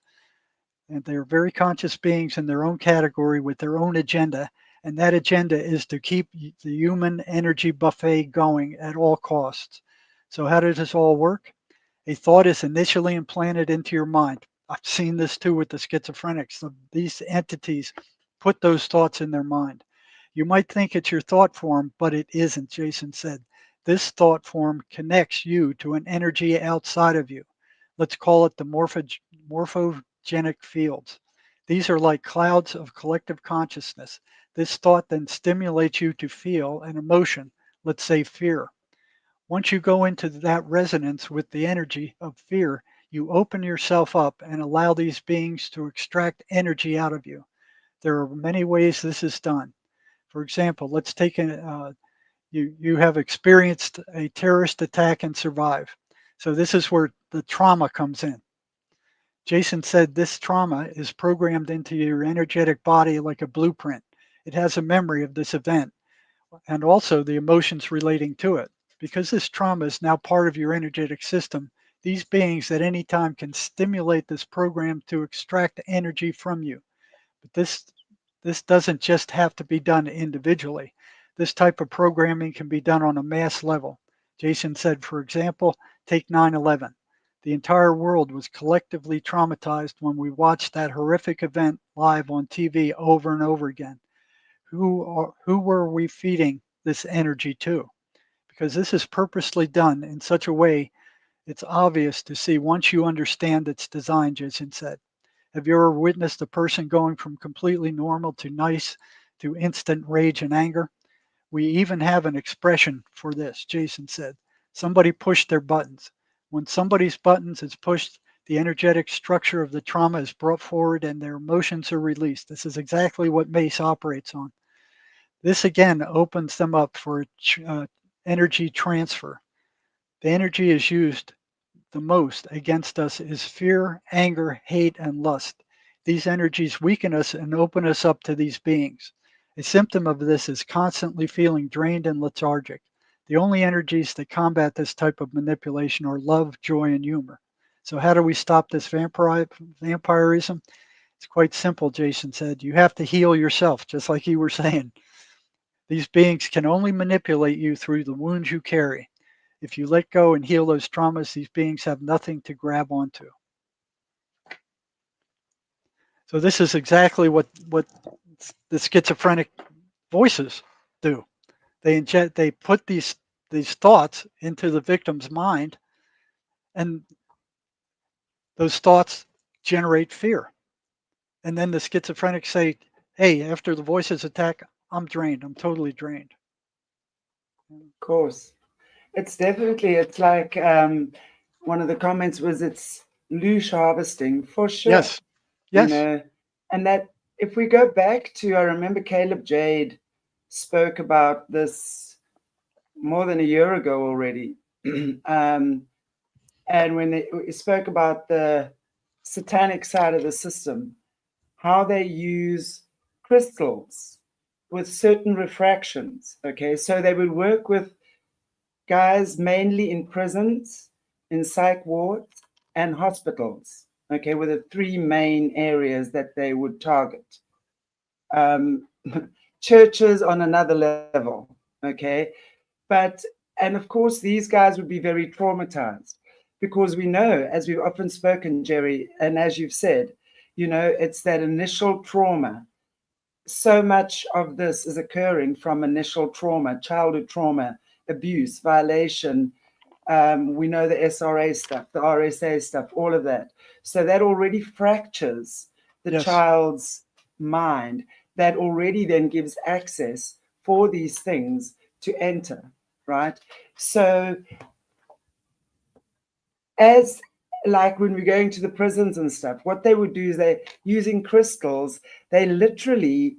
And they are very conscious beings in their own category with their own agenda. And that agenda is to keep the human energy buffet going at all costs. So, how does this all work? A thought is initially implanted into your mind. I've seen this too with the schizophrenics. These entities put those thoughts in their mind. You might think it's your thought form, but it isn't, Jason said. This thought form connects you to an energy outside of you. Let's call it the morphogenic fields. These are like clouds of collective consciousness. This thought then stimulates you to feel an emotion, let's say fear. Once you go into that resonance with the energy of fear, you open yourself up and allow these beings to extract energy out of you. There are many ways this is done. For example, let's take you have experienced a terrorist attack and survive. So this is where the trauma comes in. Jason said this trauma is programmed into your energetic body like a blueprint. It has a memory of this event and also the emotions relating to it. Because this trauma is now part of your energetic system, these beings at any time can stimulate this program to extract energy from you. But this doesn't just have to be done individually. This type of programming can be done on a mass level. Jason said, for example, take 9/11. The entire world was collectively traumatized when we watched that horrific event live on TV over and over again. Who were we feeding this energy to? Because this is purposely done in such a way it's obvious to see once you understand its design, Jason said. Have you ever witnessed a person going from completely normal to nice to instant rage and anger? We even have an expression for this, Jason said. Somebody pushed their buttons. When somebody's buttons is pushed, the energetic structure of the trauma is brought forward and their emotions are released. This is exactly what MACE operates on. This again opens them up for energy transfer. The energy is used the most against us is fear, anger, hate, and lust. These energies weaken us and open us up to these beings. A symptom of this is constantly feeling drained and lethargic. The only energies that combat this type of manipulation are love, joy, and humor. So, how do we stop this vampirism? It's quite simple, Jason said. You have to heal yourself, just like you were saying. These beings can only manipulate you through the wounds you carry. If you let go and heal those traumas, these beings have nothing to grab onto. So this is exactly what the schizophrenic voices do. They put these thoughts into the victim's mind, and those thoughts generate fear. And then the schizophrenics say, "Hey, after the voices attack, I'm drained. I'm totally drained."
Of course. It's like one of the comments was it's loosh harvesting for sure,
Yes,
you
yes,
know. And that if we go back to, I remember Caleb Jade spoke about this more than a year ago already. And when he spoke about the satanic side of the system, how they use crystals with certain refractions. Okay, so they would work with guys mainly in prisons, in psych wards, and hospitals. Okay, were the three main areas that they would target. Um, churches on another level. Okay, but and of course these guys would be very traumatized because we know, as we've often spoken, Jerry, and as you've said, It's that initial trauma. So much of this is occurring from initial trauma, childhood trauma, abuse, violation. We know the SRA stuff, the RSA stuff, all of that. So that already fractures the
Yes.
child's mind. That already then gives access for these things to enter, right? So as like when we're going to the prisons and stuff, what they would do is they using crystals, they literally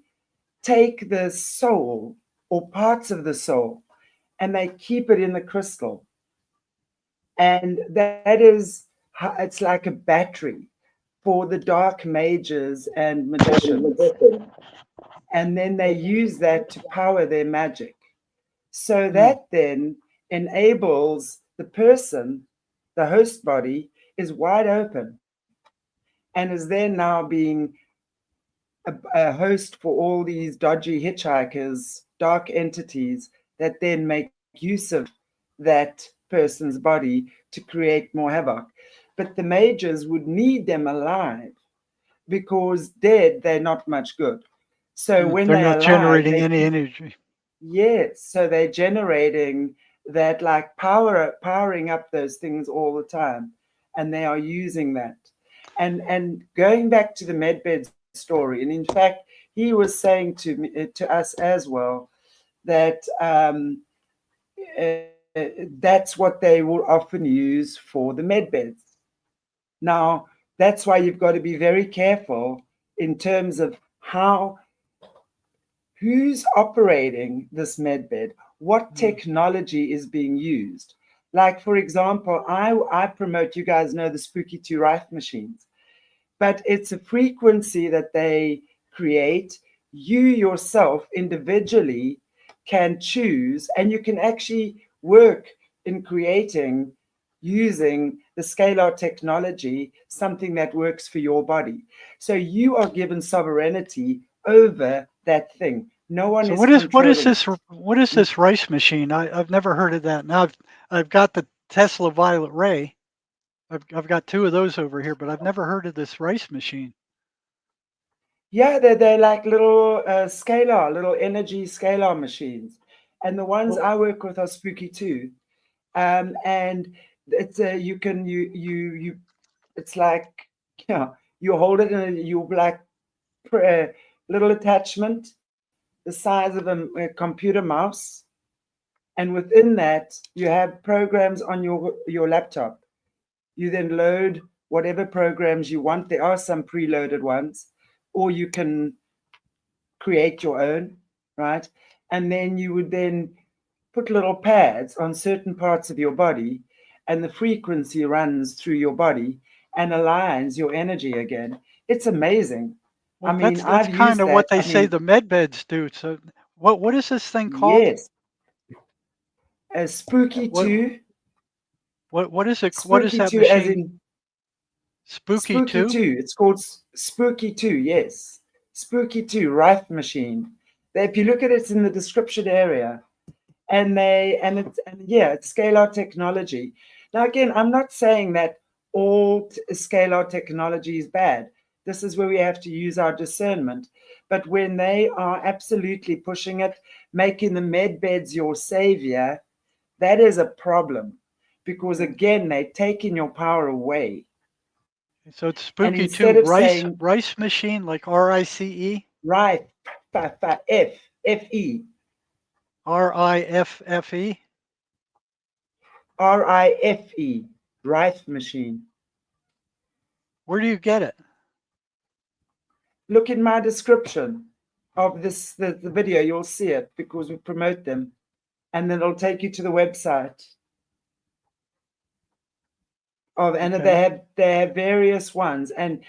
take the soul or parts of the soul and they keep it in the crystal. And that is, it's like a battery for the dark mages and magicians. And then they use that to power their magic. So that then enables the person, the host body, is wide open and is then now being a host for all these dodgy hitchhikers, dark entities that then make use of that person's body to create more havoc. But the mages would need them alive because dead, they're not much good. So when
they're
they're
not
alive,
generating any energy.
yes, so they're generating that, like powering up those things all the time, and they are using that. And going back to the medbed story, and in fact, he was saying to us as well that that's what they will often use for the medbeds. Now, that's why you've got to be very careful in terms of who's operating this medbed, what technology is being used. Like, for example, I promote, you guys know the Spooky 2 Rife machines, but it's a frequency that they create. You yourself individually can choose, and you can actually work in creating using the scalar technology, something that works for your body. So you are given sovereignty over that thing. No one
So
is
what is
controlling
this what is this rice machine? I've never heard of that. Now I've got the Tesla Violet Ray. I've got two of those over here, but I've never heard of this rice machine.
Yeah, they're like little scalar, little energy scalar machines. And the ones
Well,
I work with are spooky too. And it's you can you it's like, yeah, you hold it in you like a little attachment the size of a computer mouse, and within that you have programs on your laptop. You then load whatever programs you want. There are some preloaded ones, or you can create your own, right? And then you would then put little pads on certain parts of your body, and the frequency runs through your body and aligns your energy again. It's amazing. I
well,
mean,
that's
I've
kind
used
of
that.
what they
I
say
mean,
the med beds do. So what is this thing called?
yes, a spooky
What
two,
what is it? What is
spooky
that
two, as
machine?
in
Spooky
spooky
2?
two. It's called spooky two. Yes, spooky two Rife machine. If you look at it, it's in the description area. And yeah, it's scalar technology. Now again, I'm not saying that all scalar technology is bad. This is where we have to use our discernment. But when they are absolutely pushing it, making the med beds your savior, that is a problem, because again, they're taking your power away.
So it's
And
Spooky 2
instead of saying
rice machine like RICE?
right, F-E,
RIFFE?
RIFE, Rife machine.
Where do you get it?
Look in my description of the video. You'll see it because we promote them, and then it'll take you to the website and
Okay.
they have various ones, and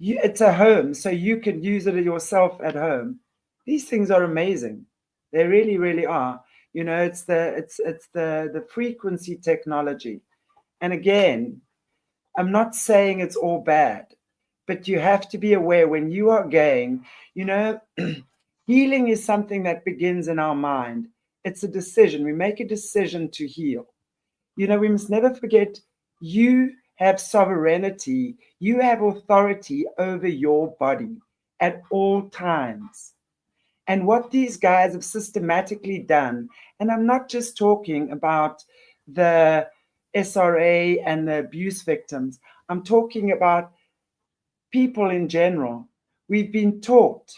it's a home, so you can use it yourself at home. These things are amazing. They really, really are. It's the frequency technology. And again, I'm not saying it's all bad, but you have to be aware when you are going, you know, healing is something that begins in our mind. It's a decision. We make a decision to heal. We must never forget, you have sovereignty. You have authority over your body at all times. And what these guys have systematically done, and I'm not just talking about the SRA and the abuse victims, I'm talking about people in general. We've been taught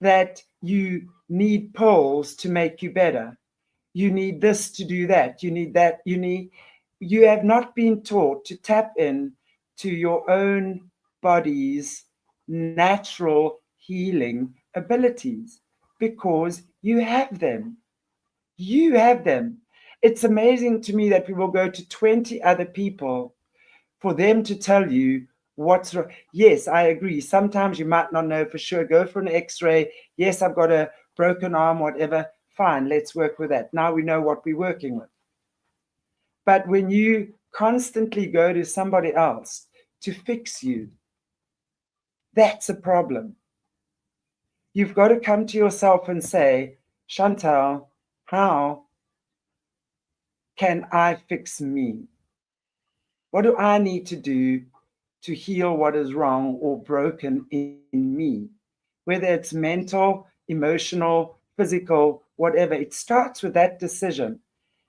that you need pills to make you better. You need this to do that. You need that. You have not been taught to tap in to your own body's natural healing abilities because you have them. You have them. It's amazing to me that we will go to 20 other people for them to tell you what's wrong. Yes, I agree. Sometimes you might not know for sure. Go for an x-ray. Yes, I've got a broken arm, whatever. Fine, let's work with that. Now we know what we're working with. But when you constantly go to somebody else to fix you, that's a problem. You've got to come to yourself and say, Chantelle, how can I fix me? What do I need to do to heal what is wrong or broken in me? Whether it's mental, emotional, physical, whatever, it starts with that decision.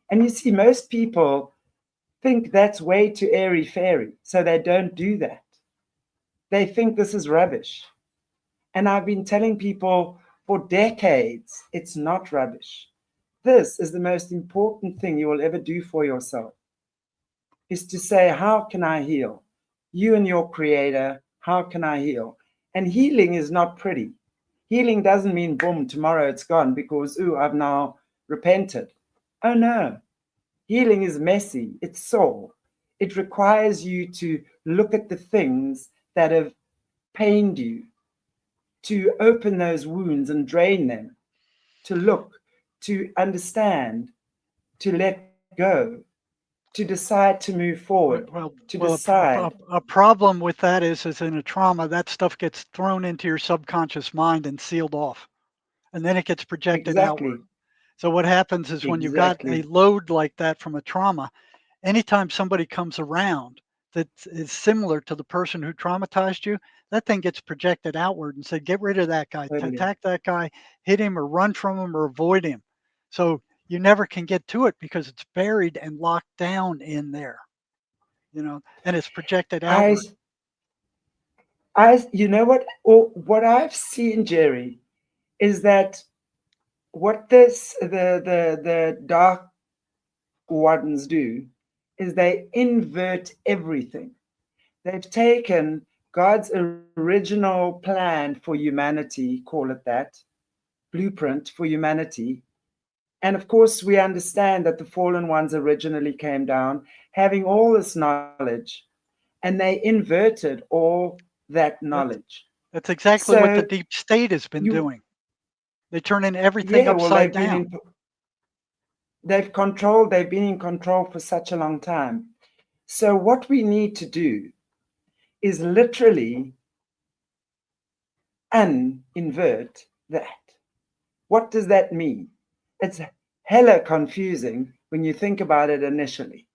And you see, most people think that's way too airy fairy, so they don't do that. They think this is rubbish. And I've been telling people for decades, it's not rubbish. This is the most important thing you will ever do for yourself, is to say, how can I heal? You and your creator, how can I heal? And healing is not pretty. Healing doesn't mean, boom, tomorrow it's gone because, ooh, I've now repented. Oh, no. Healing is messy. It's soul. It requires you to look at the things that have pained you, to open those wounds and drain them, to look, to understand, to let go, to decide to move forward, to decide.
A problem with that is in a trauma, that stuff gets thrown into your subconscious mind and sealed off, and then it gets projected
Exactly,
outward. So what happens is when you got a
exactly,
load like that from a trauma, anytime somebody comes around that is similar to the person who traumatized you, that thing gets projected outward and said, get rid of that guy,
totally.
attack that guy, hit him or run from him or avoid him. So you never can get to it because it's buried and locked down in there, and it's projected
I,
outward.
you know what? Or what I've seen, Jerry, is that what the dark ones do is they invert everything. They've taken God's original plan for humanity, call it that, blueprint for humanity. And of course, we understand that the fallen ones originally came down having all this knowledge, and they inverted all that
That's
knowledge.
that's exactly what the
So
deep state has been
you,
doing. They turn in everything
yeah, well,
upside down.
they've been in control for such a long time. So what we need to do is literally uninvert that. What does that mean? It's hella confusing when you think about it initially.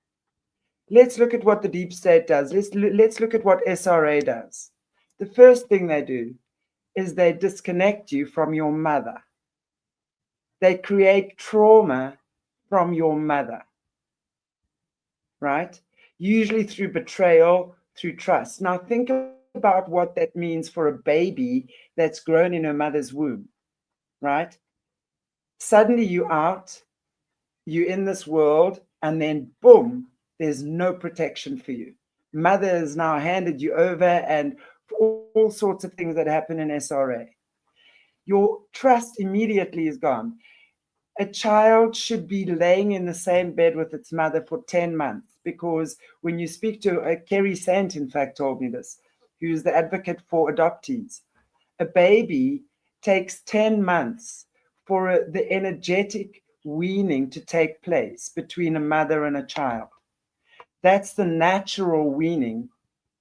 Let's look at what the deep state does. Let's look at what SRA does. The first thing they do is they disconnect you from your mother. They create trauma from your mother, right? Usually through betrayal, through trust. Now think about what that means for a baby that's grown in her mother's womb, right? Suddenly you're out, you're in this world, and then boom, there's no protection for you. Mother has now handed you over, and all sorts of things that happen in SRA. Your trust immediately is gone. A child should be laying in the same bed with its mother for 10 months because when you speak to Kerry Sant, in fact, told me this, who's the advocate for adoptees, a baby takes 10 months for the energetic weaning to take place between a mother and a child. That's the natural weaning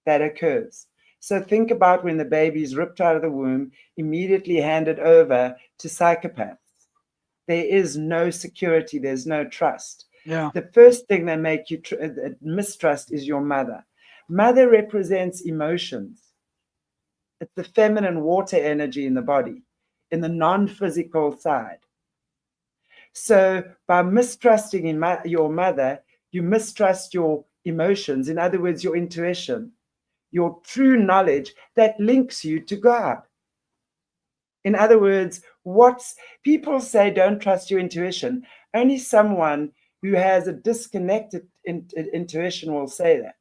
that occurs. So think about when the baby is ripped out of the womb, immediately handed over to psychopaths. There is no security, there's no trust.
Yeah.
The first thing they make you mistrust is your mother. Mother represents emotions. It's the feminine water energy in the body, in the non-physical side. So by mistrusting your mother, you mistrust your emotions. In other words, your intuition, your true knowledge that links you to God. In other words, people say don't trust your intuition. Only someone who has a disconnected intuition will say that.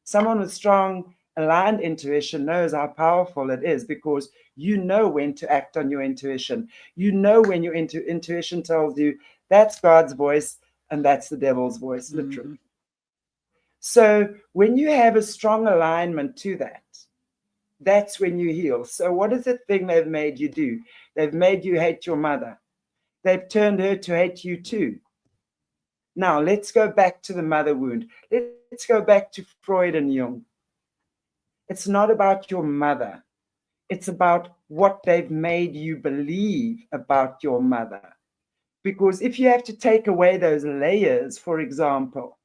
Someone with strong aligned intuition knows how powerful it is, because you know when to act on your intuition. You know when your intuition tells you that's God's voice and that's the devil's voice, literally.
Mm-hmm.
So when you have a strong alignment to that, that's when you heal. So what is the thing they've made you do? They've made you hate your mother. They've turned her to hate you too. Now let's go back to the mother wound. Let's go back to Freud and Jung. It's not about your mother. It's about what they've made you believe about your mother. Because if you have to take away those layers, for example,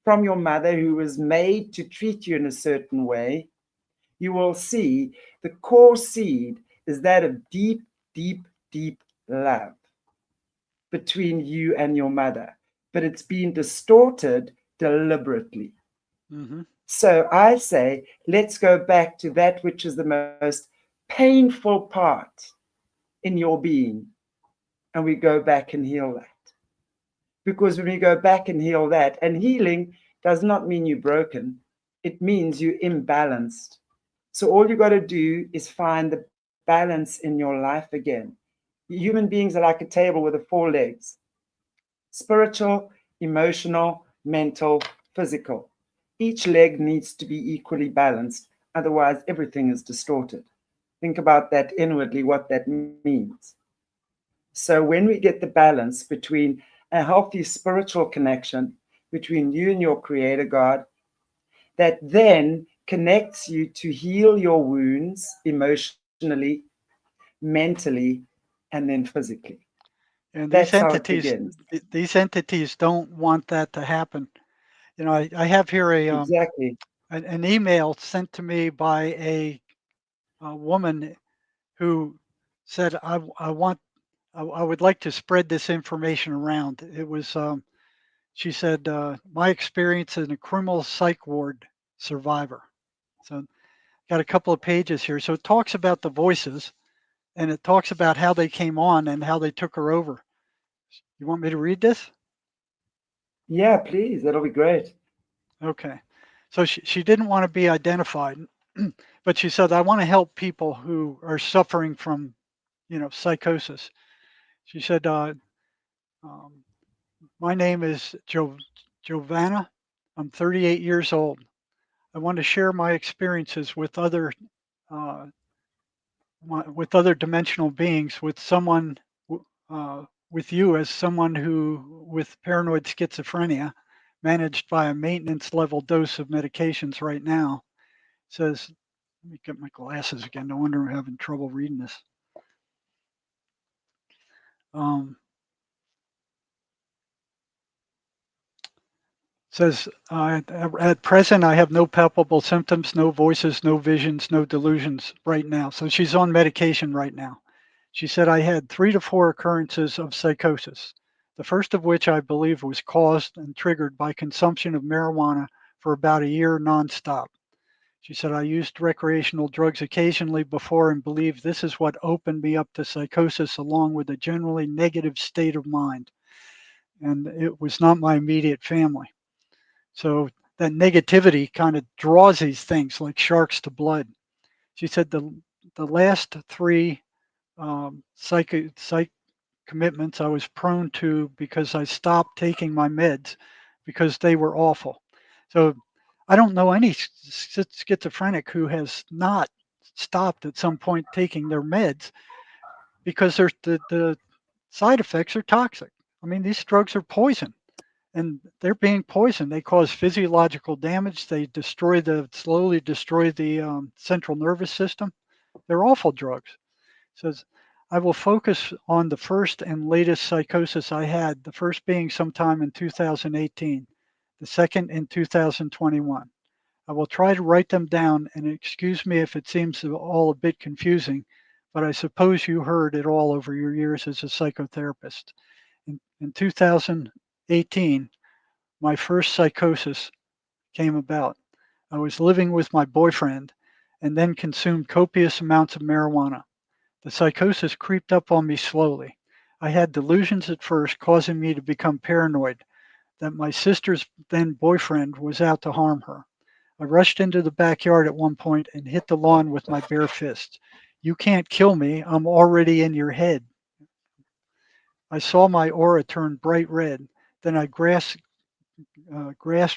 from your mother who was made to treat you in a certain way, you will see the core seed is that of deep, deep, deep love between you and your mother. But it's been distorted deliberately.
Mm-hmm.
So I say, let's go back to that which is the most painful part in your being, and we go back and heal that. Because when we go back and heal that, and healing does not mean you're broken, it means you're imbalanced. So all you got to do is find the balance in your life again. Human beings are like a table with the 4 legs: spiritual, emotional, mental, physical. Each leg needs to be equally balanced, otherwise, everything is distorted. Think about that inwardly, what that means. So, when we get the balance between a healthy spiritual connection between you and your Creator God, that then connects you to heal your wounds emotionally, mentally, and then physically.
And
That's how it begins.
these entities don't want that to happen. You know, I have here
Exactly.
an email sent to me by a woman who said, I would like to spread this information around. It was, she said, my experience in a criminal psych ward survivor. So got a couple of pages here. So it talks about the voices, and it talks about how they came on and how they took her over. You want me to read this?
Yeah, please. That'll be great.
Okay. So she didn't want to be identified, but she said, I want to help people who are suffering from, psychosis. She said, um, my name is Giovanna. I'm 38 years old. I want to share my experiences uh, with other dimensional beings, with someone, with you as someone who, with paranoid schizophrenia, managed by a maintenance level dose of medications right now. Says, let me get my glasses again. No wonder I'm having trouble reading this. Um, says, at present, I have no palpable symptoms, no voices, no visions, no delusions right now. So she's on medication right now. She said, I had 3 to 4 occurrences of psychosis, the first of which I believe was caused and triggered by consumption of marijuana for about a year nonstop. She said, I used recreational drugs occasionally before and believe this is what opened me up to psychosis, along with a generally negative state of mind. And it was not my immediate family. So that negativity kind of draws these things like sharks to blood. She said the last 3 psych commitments I was prone to because I stopped taking my meds because they were awful. So I don't know any schizophrenic who has not stopped at some point taking their meds because the side effects are toxic. I mean, these drugs are poison and they're being poisoned. They cause physiological damage. They slowly destroy the central nervous system. They're awful drugs. Says, I will focus on the first and latest psychosis I had, the first being sometime in 2018, the second in 2021. I will try to write them down, and excuse me if it seems all a bit confusing, but I suppose you heard it all over your years as a psychotherapist. In 2018, my first psychosis came about. I was living with my boyfriend and then consumed copious amounts of marijuana. The psychosis creeped up on me slowly. I had delusions at first, causing me to become paranoid that my sister's then boyfriend was out to harm her. I rushed into the backyard at one point and hit the lawn with my bare fist. You can't kill me. I'm already in your head. I saw my aura turn bright red. Then I grasped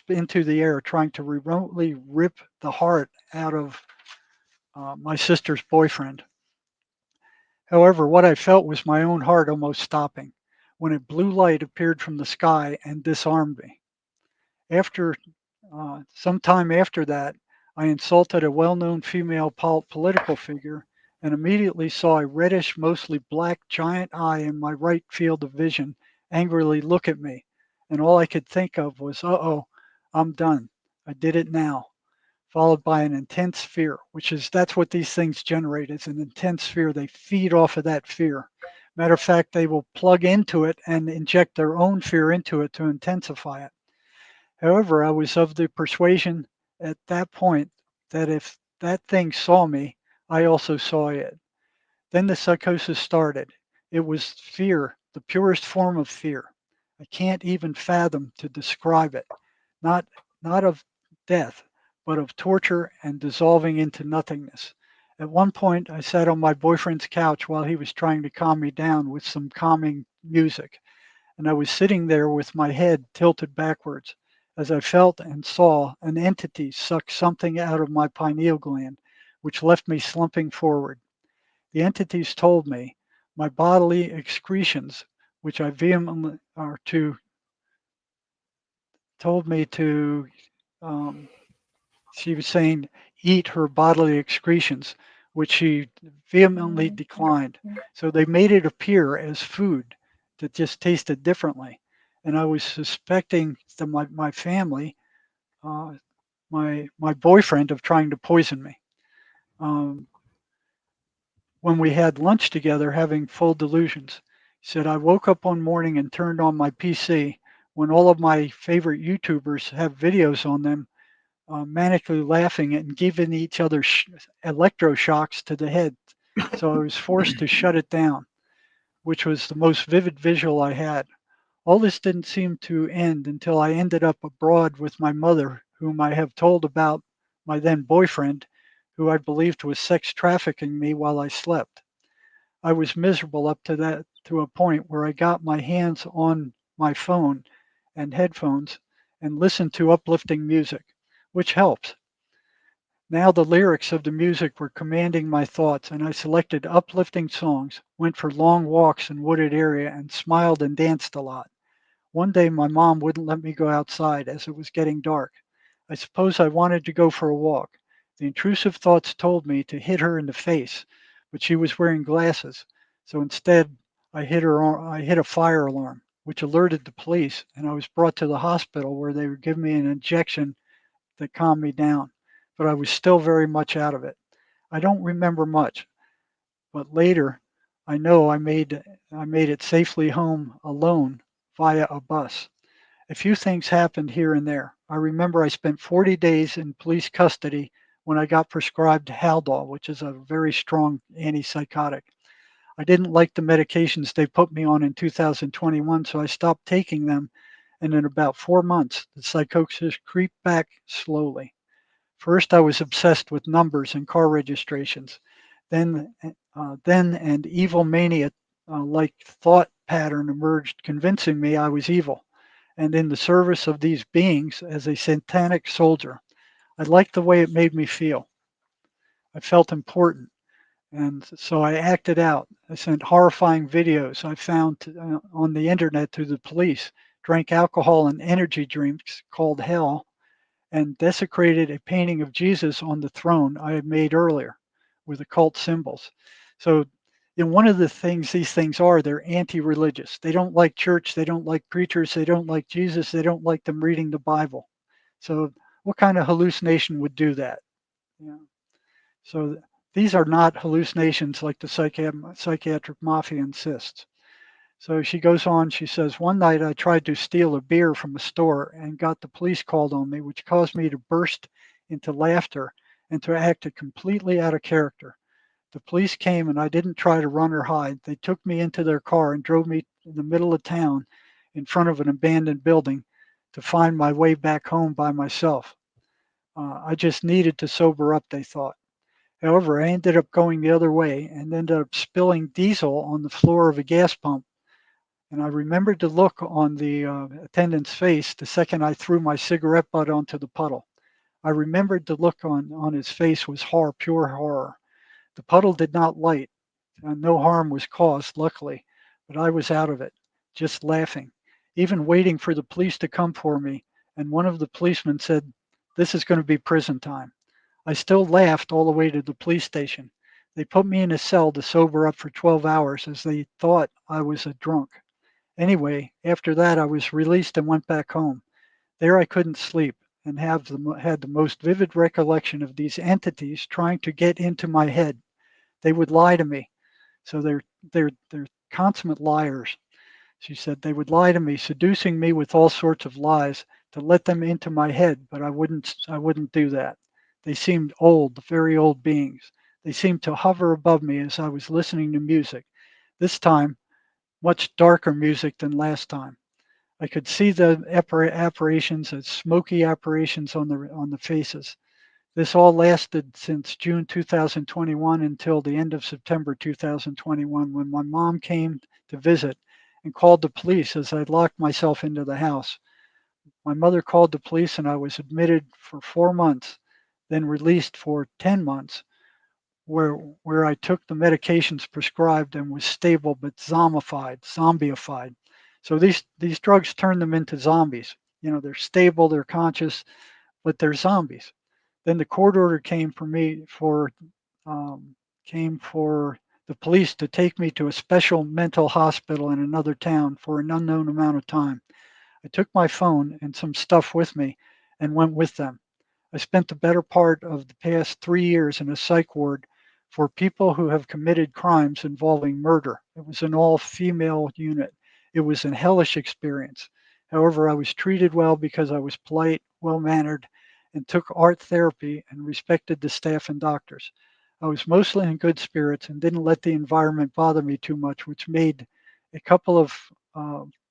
into the air, trying to remotely rip the heart out of my sister's boyfriend. However, what I felt was my own heart almost stopping when a blue light appeared from the sky and disarmed me. After some time after that, I insulted a well known female political figure and immediately saw a reddish, mostly black giant eye in my right field of vision angrily look at me. And all I could think of was, oh, I'm done. I did it now. Followed by an intense fear, that's what these things generate is an intense fear. They feed off of that fear. Matter of fact, they will plug into it and inject their own fear into it to intensify it. However, I was of the persuasion at that point that if that thing saw me, I also saw it. Then the psychosis started. It was fear, the purest form of fear. I can't even fathom to describe it. Not not of death, but of torture and dissolving into nothingness. At one point, I sat on my boyfriend's couch while he was trying to calm me down with some calming music, and I was sitting there with my head tilted backwards as I felt and saw an entity suck something out of my pineal gland, which left me slumping forward. The entities told me my bodily excretions, which I vehemently are to told me to um, she was saying eat her bodily excretions, which she vehemently declined. So they made it appear as food that just tasted differently. And I was suspecting my family, uh, my boyfriend, of trying to poison me. Um, when we had lunch together, having full delusions, he said I woke up one morning and turned on my PC when all of my favorite YouTubers have videos on them manically laughing and giving each other electroshocks to the head. So I was forced to shut it down, which was the most vivid visual I had. All this didn't seem to end until I ended up abroad with my mother, whom I have told about my then boyfriend, who I believed was sex trafficking me while I slept. I was miserable up to that to a point where I got my hands on my phone and headphones and listened to uplifting music, which helps. Now the lyrics of the music were commanding my thoughts, and I selected uplifting songs, went for long walks in wooded area, and smiled and danced a lot. One day my mom wouldn't let me go outside as it was getting dark. I suppose I wanted to go for a walk. The intrusive thoughts told me to hit her in the face, but she was wearing glasses. So instead, I hit a fire alarm, which alerted the police, and I was brought to the hospital where they would give me an injection that calmed me down. But I was still very much out of it. I don't remember much, but later I know I made it safely home alone via a bus. A few things happened here and there. I remember I spent 40 days in police custody when I got prescribed Haldol, which is a very strong antipsychotic. I didn't like the medications they put me on in 2021, so I stopped taking them. And in about 4 months, the psychosis creeped back slowly. First, I was obsessed with numbers and car registrations. Then an evil mania like thought pattern emerged, convincing me I was evil and in the service of these beings as a satanic soldier. I liked the way it made me feel. I felt important. And so I acted out. I sent horrifying videos I found on the internet to the police, drank alcohol and energy drinks called hell, and desecrated a painting of Jesus on the throne I had made earlier with occult symbols. So, one of the things these things are, they're anti religious. They don't like church. They don't like preachers. They don't like Jesus. They don't like them reading the Bible. So, what kind of hallucination would do that? Yeah. So these are not hallucinations like the psychiatric mafia insists. So she goes on, she says, one night I tried to steal a beer from a store and got the police called on me, which caused me to burst into laughter and to act completely out of character. The police came and I didn't try to run or hide. They took me into their car and drove me in the middle of town in front of an abandoned building to find my way back home by myself. I just needed to sober up, they thought. However, I ended up going the other way and ended up spilling diesel on the floor of a gas pump. And I remembered the look on the attendant's face the second I threw my cigarette butt onto the puddle. I remembered the look on his face was horror, pure horror. The puddle did not light. No harm was caused, luckily, but I was out of it, just laughing, even waiting for the police to come for me. And one of the policemen said, "This is going to be prison time." I still laughed all the way to the police station. They put me in a cell to sober up for 12 hours as they thought I was a drunk. Anyway, after that, I was released and went back home. There I couldn't sleep and had the most vivid recollection of these entities trying to get into my head. They would lie to me. So they're consummate liars. She said they would lie to me, seducing me with all sorts of lies to let them into my head, but I wouldn't do that. They seemed old, very old beings. They seemed to hover above me as I was listening to music. This time, much darker music than last time. I could see the apparitions as smoky apparitions on the faces. This all lasted since June 2021 until the end of September 2021 when my mom came to visit and called the police as I locked myself into the house. My mother called the police and I was admitted for 4 months, then released for 10 months, where I took the medications prescribed and was stable but zombified. So these drugs turn them into zombies. They're stable, they're conscious, but they're zombies. Then the court order um, came for the police to take me to a special mental hospital in another town for an unknown amount of time. I took my phone and some stuff with me and went with them. I spent the better part of the past 3 years in a psych ward for people who have committed crimes involving murder. It was an all female unit. It was a hellish experience. However, I was treated well because I was polite, well mannered, and took art therapy and respected the staff and doctors. I was mostly in good spirits and didn't let the environment bother me too much, which made a couple of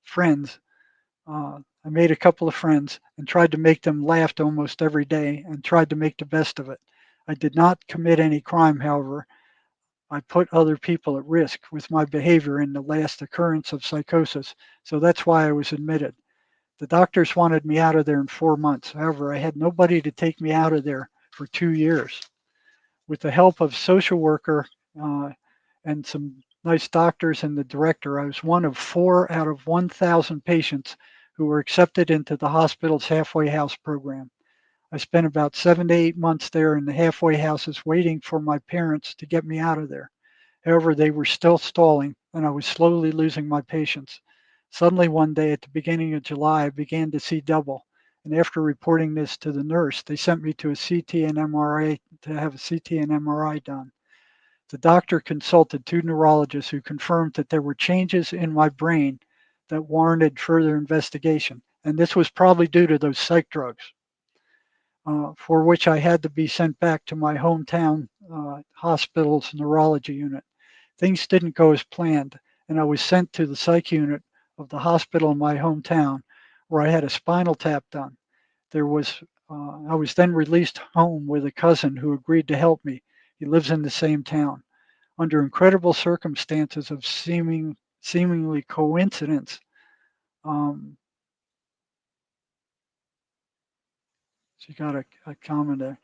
friends I made a couple of friends and tried to make them laugh almost every day and tried to make the best of it. I did not commit any crime, however. I put other people at risk with my behavior in the last occurrence of psychosis, so that's why I was admitted. The doctors wanted me out of there in 4 months. However, I had nobody to take me out of there for 2 years. With the help of social worker uh, and some nice doctors and the director, I was one of 4 out of 1,000 patients who were accepted into the hospital's halfway house program. I spent about 7 to 8 months there in the halfway houses waiting for my parents to get me out of there. However, they were still stalling, and I was slowly losing my patience. Suddenly, one day at the beginning of July, I began to see double. And after reporting this to the nurse, they sent me to a CT and MRI to have a CT and MRI done. The doctor consulted 2 neurologists who confirmed that there were changes in my brain that warranted further investigation. And this was probably due to those psych drugs, for which I had to be sent back to my hometown hospital's neurology unit. Things didn't go as planned, and I was sent to the psych unit of the hospital in my hometown where I had a spinal tap done. I was then released home with a cousin who agreed to help me. He lives in the same town. Under incredible circumstances of seemingly coincidence, um, she got a comment there.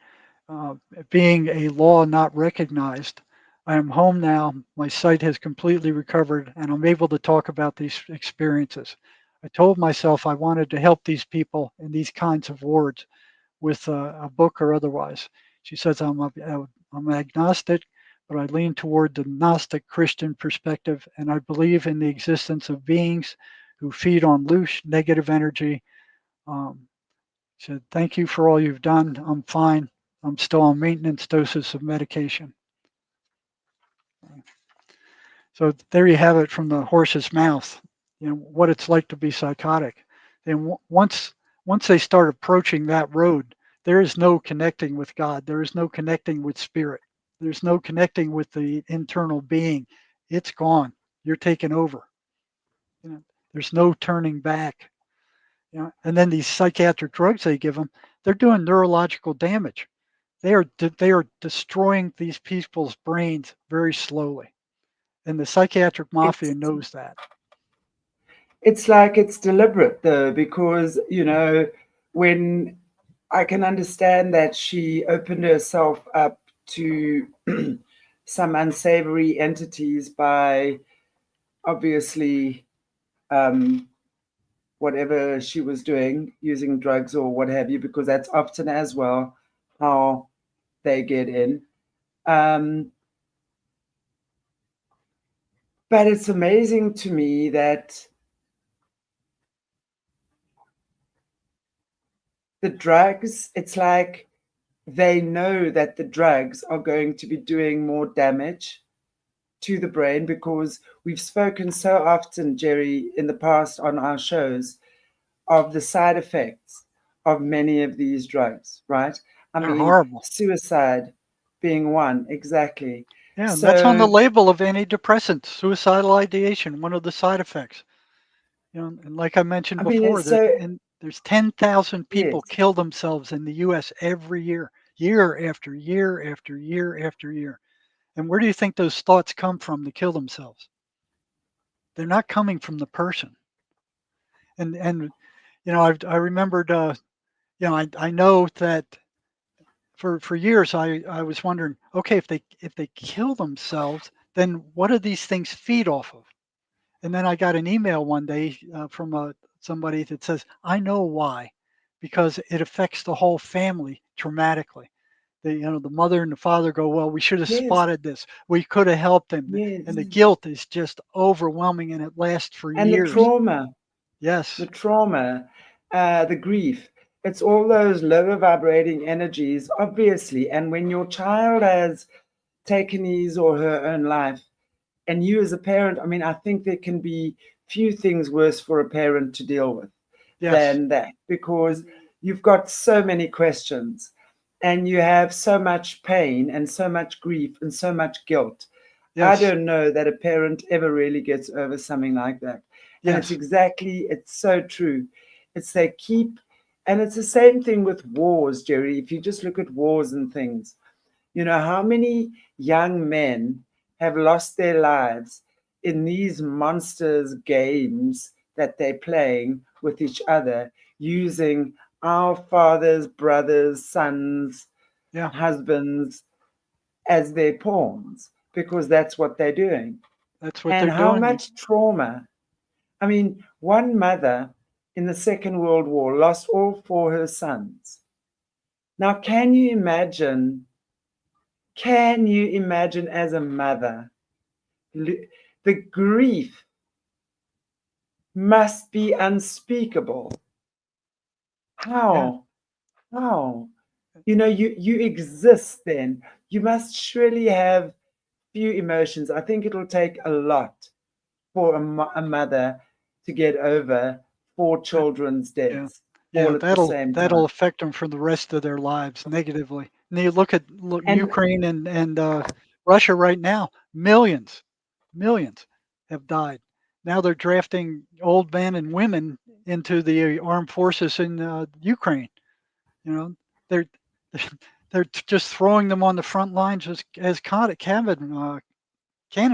Uh, Being a law not recognized, I am home now. My sight has completely recovered, and I'm able to talk about these experiences. I told myself I wanted to help these people in these kinds of wards with a book or otherwise. She says I'm agnostic, but I lean toward the Gnostic Christian perspective, and I believe in the existence of beings who feed on loose negative energy. Um, Said, thank you for all you've done. I'm fine. I'm still on maintenance doses of medication. So there you have it from the horse's mouth, what it's like to be psychotic. And once they start approaching that road, there is no connecting with God. There is no connecting with spirit. There's no connecting with the internal being. It's gone. You're taken over. There's no turning back. And then these psychiatric drugs they give them, they're doing neurological damage. They are destroying these people's brains very slowly, and the psychiatric mafia
It's
knows that.
it's like it's deliberate though, because when I can understand that she opened herself up to some unsavory entities by obviously um, whatever she was doing, using drugs or what have you, because that's often as well how they get in. Um, but it's amazing to me that the drugs, it's like they know that the drugs are going to be doing more damage to the brain, because we've spoken so often, Jerry, in the past on our shows of the side effects of many of these drugs, right? I
They're
mean,
horrible.
suicide being one, exactly.
Yeah, and that's on the
So,
label of antidepressants, suicidal ideation, one of the side effects. And like I mentioned
I mean,
before,
it's so,
there's 10,000 people
yes.
kill themselves in the U.S. every year, year after year after year after year. And where do you think those thoughts come from to kill themselves? They're not coming from the person. And I remembered, I know that for years I was wondering, okay, if they kill themselves, then what do these things feed off of? And then I got an email one day from somebody that says, I know why, because it affects the whole family traumatically. The mother and the father go, well, we should have
Yes,
spotted this. We could have helped him. And
yes.
the guilt is just overwhelming, and it lasts for
And
years.
the
Yes.
trauma, the grief, it's all those lower vibrating energies, obviously. And when your child has taken his or her own life, and you as a parent, I mean, I think there can be few things worse for a parent to deal with
Yes.
than that, because you've got so many questions and you have so much pain and so much grief and so much guilt. I
Yes.
don't know that a parent ever really gets over something like that. And
Yes.
it's so true. It's they keep, and it's the same thing with wars, Jerry. If you just look at wars and things, how many young men have lost their lives in these monsters games that they're playing with each other, using our fathers, brothers, sons,
Yeah.
husbands as their pawns, because that's what they're doing.
That's what
And
they're
how
doing.
much trauma. I mean, one mother in the Second World War lost all four her sons. Now, can you imagine as a mother, the grief must be unspeakable.
Yeah.
How? How? You exist then. You must surely have few emotions. I think it'll take a lot for a mother to get over four
That,
children's
yeah.
deaths
Yeah.
all at the
That'll
same
that'll
time.
affect them for the rest of their lives negatively. And you look
And
Ukraine and Russia right now. Millions have died. Now they're drafting old men and women into the armed forces in Ukraine. You know, they're they're just throwing them on the front lines as cannon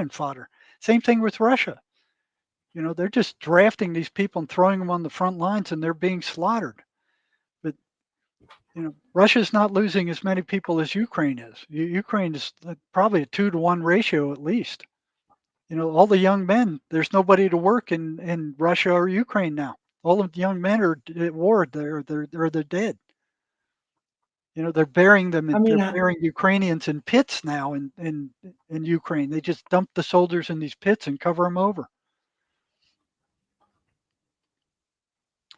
fodder. Same thing with Russia. They're just drafting these people and throwing them on the front lines, and they're being slaughtered. But Russia's not losing as many people as Ukraine is. Ukraine is probably a 2-to-1 ratio at least. All the young men, there's nobody to work in Russia or Ukraine now. All of the young men are at war. They're dead. They're burying them
I
and
mean,
they're burying Ukrainians in pits now in Ukraine. They just dump the soldiers in these pits and cover them over.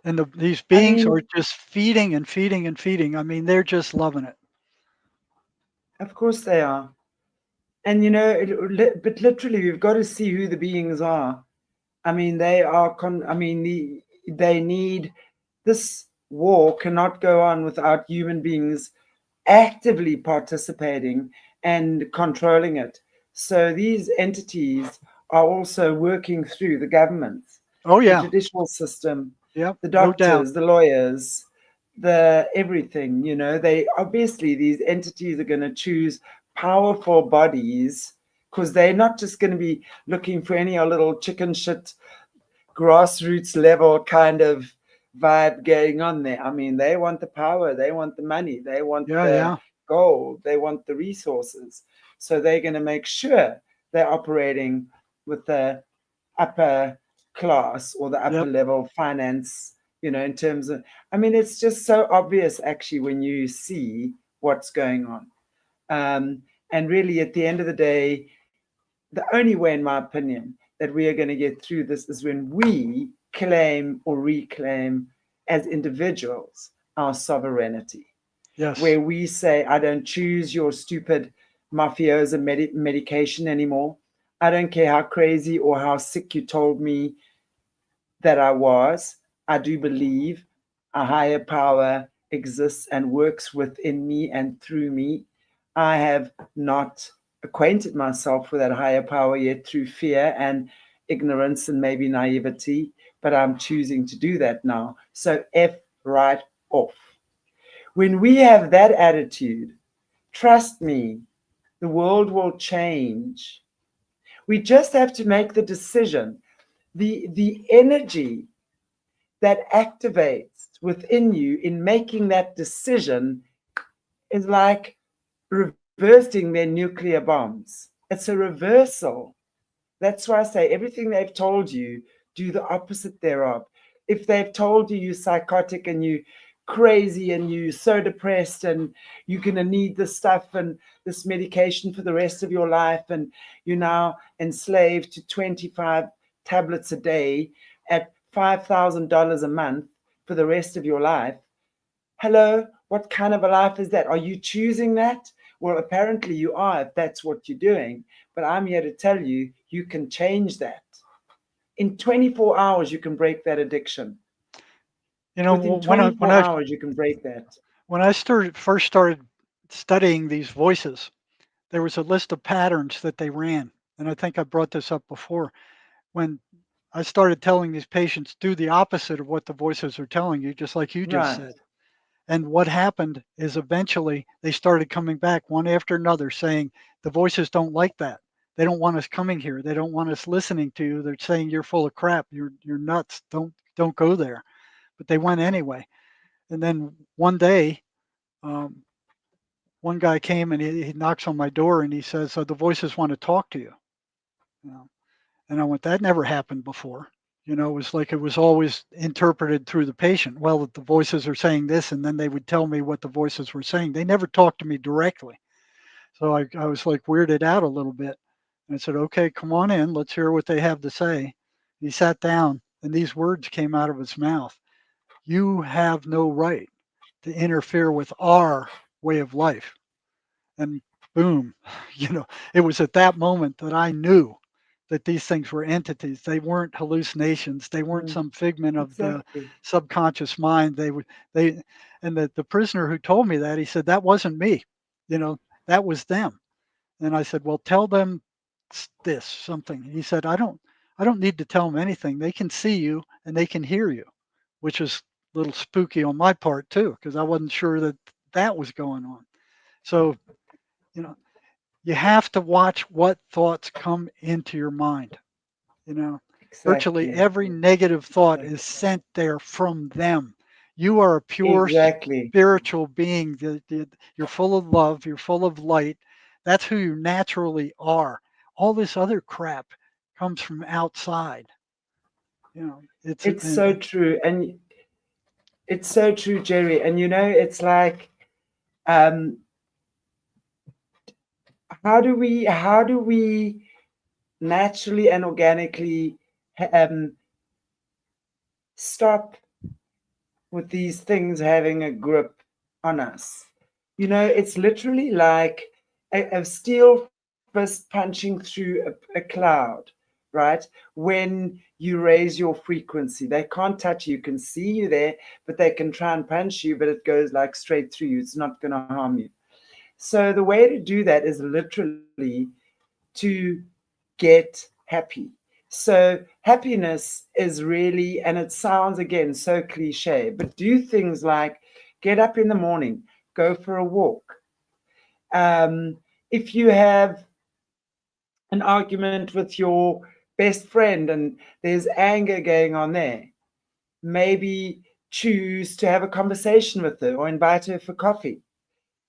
And these
I
beings are
mean,
just feeding and feeding and feeding. I mean, they're just loving it.
of course they are. And but literally, we've got to see who the beings are. I mean, they are. They need this war cannot go on without human beings actively participating and controlling it. So these entities are also working through the governments,
Oh
the
yeah,
judicial system,
yep,
the
no doubt.
doctors, the lawyers, the everything. They obviously, these entities are going to choose powerful bodies because they're not just going to be looking for any little chicken shit grassroots level kind of vibe going on there. I mean, they want the power, they want the money, they want
Yeah,
the
yeah,
gold, they want the resources. So they're going to make sure they're operating with the upper class or the upper
yep,
level finance, in terms of, I mean, it's just so obvious actually when you see what's going on. And really, at the end of the day, the only way, in my opinion, that we are going to get through this is when we claim or reclaim as individuals our sovereignty,
yes,
where we say, I don't choose your stupid mafiosa medication anymore. I don't care how crazy or how sick you told me that I was. I do believe a higher power exists and works within me and through me. I have not acquainted myself with that higher power yet through fear and ignorance and maybe naivety, but I'm choosing to do that now. So F right off. When we have that attitude, trust me, the world will change. We just have to make the decision. The energy that activates within you in making that decision is like reversing their nuclear bombs. It's a reversal. That's why I say everything they've told you, do the opposite thereof. If they've told you you're psychotic and you crazy and you so depressed and you're going to need this stuff and this medication for the rest of your life and you're now enslaved to 25 tablets a day at $5,000 a month for the rest of your life. Hello, what kind of a life is that? Are you choosing that? Well, apparently you are if that's what you're doing. But I'm here to tell you, you can change that. In 24 hours, you can break that addiction.
you know,
Within
when I
24 hours, you can break that.
first started studying these voices, there was a list of patterns that they ran, and I think I brought this up before. When I started telling these patients, do the opposite of what the voices are telling you, just like you just
Right.
said. And what happened is eventually they started coming back one after another saying, the voices don't like that. They don't want us coming here. They don't want us listening to you. They're saying you're full of crap. You're nuts. Don't go there. But they went anyway. And then one day, um, one guy came and he knocks on my door and he says, "So the voices want to talk to you." You know? And I went, "That never happened before." It was like it was always interpreted through the patient. Well, the voices are saying this, and then they would tell me what the voices were saying. They never talked to me directly. So I was like weirded out a little bit. And I said, "Okay, come on in. Let's hear what they have to say." He sat down, and these words came out of his mouth: "You have no right to interfere with our way of life." And boom, it was at that moment that I knew that these things were entities. They weren't hallucinations. They weren't
Mm,
some figment of the
exactly.
subconscious mind. They, and the prisoner who told me that, he said, that wasn't me, you know, that was them. And I said, well, tell them this something. He said, I don't need to tell them anything. They can see you and they can hear you, which is a little spooky on my part too, because I wasn't sure that that was going on. So, you know, you have to watch what thoughts come into your mind. You know, virtually
Exactly.
every negative thought is
Exactly.
sent there from them. You are a pure
Exactly.
spiritual being. You're full of love. You're full of light. That's who you naturally are. All this other crap comes from outside. It's
It's so true. And it's so true, Jerry. And it's like, um, how do we naturally and organically um, stop with these things having a grip on us. It's literally like a steel fist punching through a cloud, right? When you raise your frequency, they can't touch you. You can see you there, but they can try and punch you, but it goes like straight through you. It's not going to harm you. So the way to do that is literally to get happy. So happiness is really, and it sounds again so cliche, but do things like get up in the morning, go for a walk. If you have an argument with your best friend and there's anger going on there, maybe choose to have a conversation with her or invite her for coffee.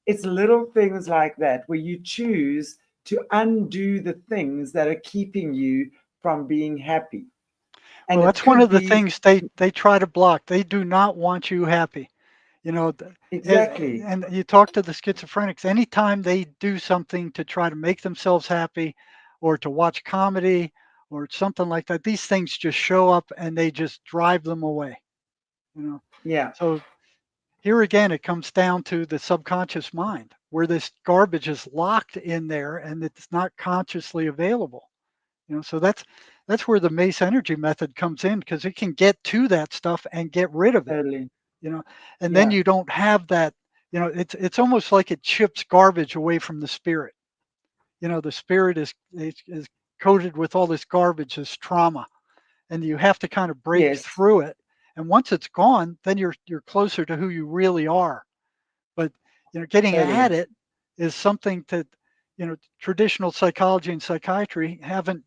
It's little things like that where you choose to undo the things that are keeping you from being happy. And
Well,
it
that's one
could
of the
be
things they try to block. They do not want you happy. You know,
exactly,
and you talk to the schizophrenics, anytime they do something to try to make themselves happy or to watch comedy or something like that, these things just show up and they just drive them away, you know.
yeah,
So here again, it comes down to the subconscious mind where this garbage is locked in there and it's not consciously available. So that's where the Mace energy method comes in because it can get to that stuff and get rid of it,
totally,
you know, and then
yeah,
you don't have that, it's almost like it chips garbage away from the spirit. The spirit is coated with all this garbage, this trauma, and you have to kind of break
yes,
through it. And once it's gone, then you're closer to who you really are. But getting at
totally,
it is something that traditional psychology and psychiatry haven't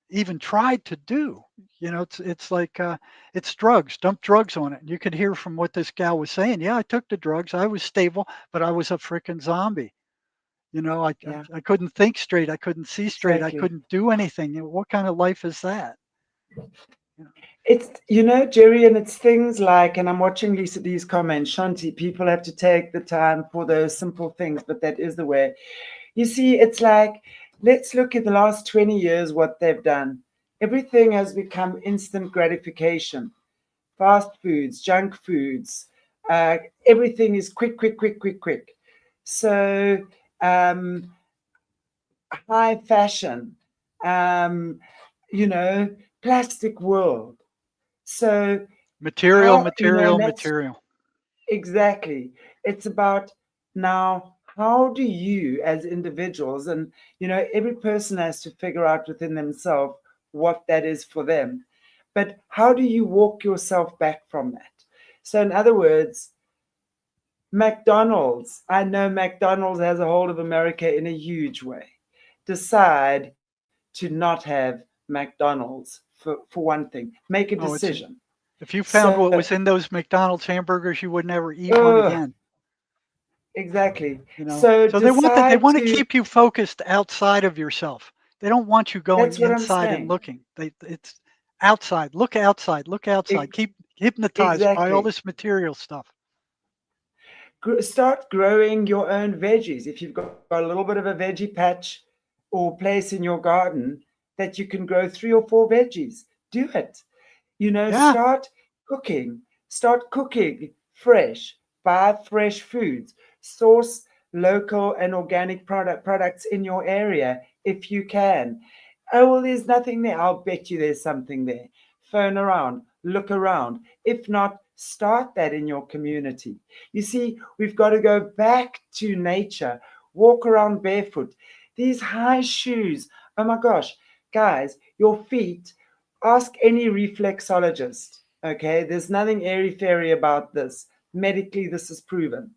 even tried to do. It's like it's drugs. Dump drugs on it. You could hear from what this gal was saying. Yeah, I took the drugs. I was stable, but I was a freaking zombie.
yeah,
I couldn't think straight. I couldn't see straight. I
exactly.
couldn't do anything. What kind of life is that? You know?
It's, Jerry, and it's things like, and I'm watching Lisa D's comments, Shanti, people have to take the time for those simple things, but that is the way. You see, it's like, let's look at the last 20 years, what they've done. Everything has become instant gratification, fast foods, junk foods, uh, everything is quick, quick, quick, quick, quick. So, um, high fashion, um, you know, plastic world. So
Material,
how, and
material,
that's
material.
exactly, it's about now, how do you as individuals, and every person has to figure out within themselves what that is for them. But how do you walk yourself back from that? So, in other words, McDonald's, I know McDonald's has a hold of America in a huge way. Decide to not have McDonald's for one thing. Make a
Oh, it's
decision.
if you found
So,
what was in those McDonald's hamburgers, you would never eat one
uh,
again.
exactly.
You know,
So
so they
decide
want to
to,
keep you focused outside of yourself. They don't want you going
that's what I'm
inside and
saying.
looking. It's outside. Look outside. Look outside.
E-
Keep hypnotized by all
exactly.
this material stuff.
Start growing your own veggies. If you've got a little bit of a veggie patch or place in your garden that you can grow 3 or 4 veggies, do it.
Yeah,
Start cooking. Start cooking fresh. Buy fresh foods. Source local and organic products in your area if you can. Oh, well, there's nothing there. I'll bet you there's something there. Phone around, look around. If not, start that in your community. You see, we've got to go back to nature, walk around barefoot. These high shoes, oh my gosh, guys, your feet, ask any reflexologist. Okay, there's nothing airy fairy about this. Medically, this is proven.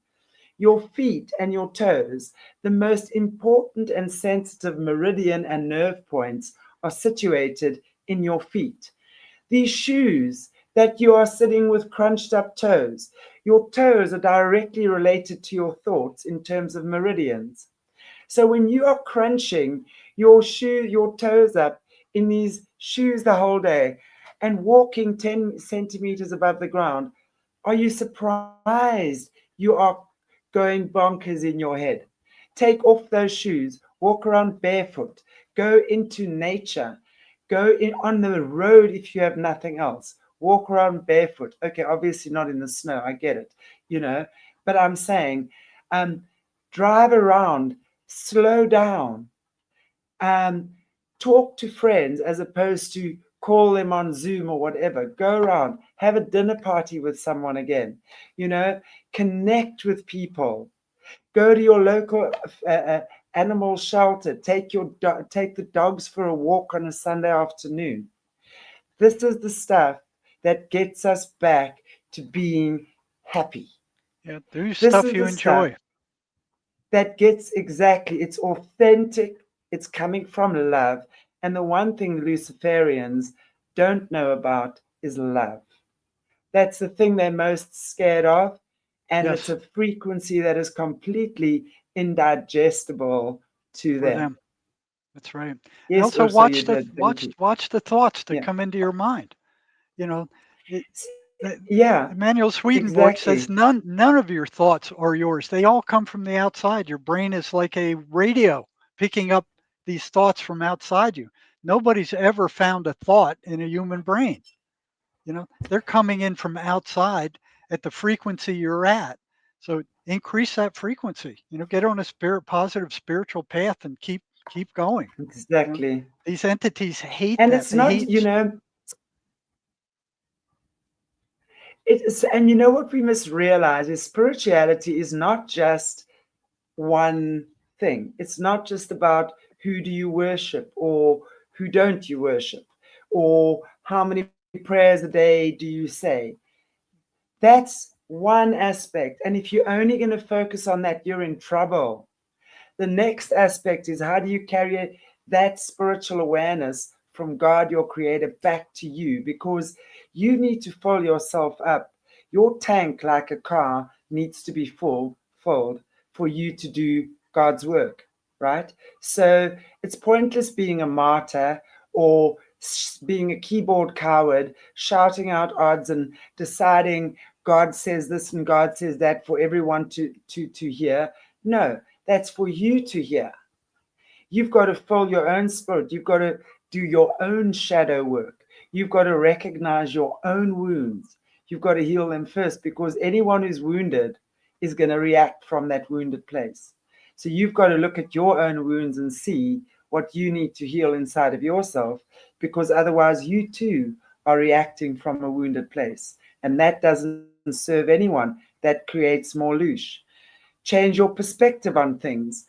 Your feet and your toes, the most important and sensitive meridian and nerve points, are situated in your feet. These shoes that you are sitting with crunched up toes, your toes are directly related to your thoughts in terms of meridians. So when you are crunching your toes up in these shoes the whole day and walking 10 centimeters above the ground, are you surprised you are going bonkers in your head? Take off those shoes, walk around barefoot, go into nature, go in on the road if you have nothing else. walk around barefoot. Okay, obviously not in the snow. I get it, but I'm saying, drive around, slow down, um, talk to friends as opposed to call them on Zoom or whatever. Go around, have a dinner party with someone again, connect with people. Go to your local animal shelter. Take the dogs for a walk on a Sunday afternoon. This is the stuff that gets us back to being happy.
Yeah, do
This
stuff
is
you
the stuff
enjoy.
that gets it's authentic, it's coming from love. And the one thing Luciferians don't know about is love. That's the thing they're most scared of. And it's
Yes,
a frequency that is completely indigestible to
for
them.
them. That's right. And
Yes,
also
Ursa, you did. Thank you.
watch the thoughts that
Yeah.
come into your mind. You know, it, the,
Yeah,
Emmanuel Swedenborg says
exactly.
none of your thoughts are yours. They all come from the outside. Your brain is like a radio picking up these thoughts from outside you. Nobody's ever found a thought in a human brain. They're coming in from outside at the frequency you're at. So increase that frequency. Get on a positive spiritual path and keep going. You know,
Exactly.
these entities hate
And
that.
it's
They
not,
hate.
it's, and you know what we must realize is spirituality is not just one thing. It's not just about who do you worship or who don't you worship or how many prayers a day do you say. That's one aspect. And if you're only going to focus on that, you're in trouble. The next aspect is how do you carry that spiritual awareness from God, your creator, back to you? Because you need to fill yourself up. Your tank, like a car, needs to be filled for you to do God's work, right? So it's pointless being a martyr or being a keyboard coward, shouting out odds and deciding God says this and God says that for everyone to hear. No, that's for you to hear. You've got to fill your own spirit. You've got to do your own shadow work. You've got to recognize your own wounds. You've got to heal them first because anyone who's wounded is going to react from that wounded place. So you've got to look at your own wounds and see what you need to heal inside of yourself because otherwise you too are reacting from a wounded place. And that doesn't serve anyone. That creates more loosh. Change your perspective on things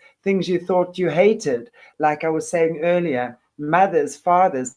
you thought you hated. Like I was saying earlier, mothers, fathers,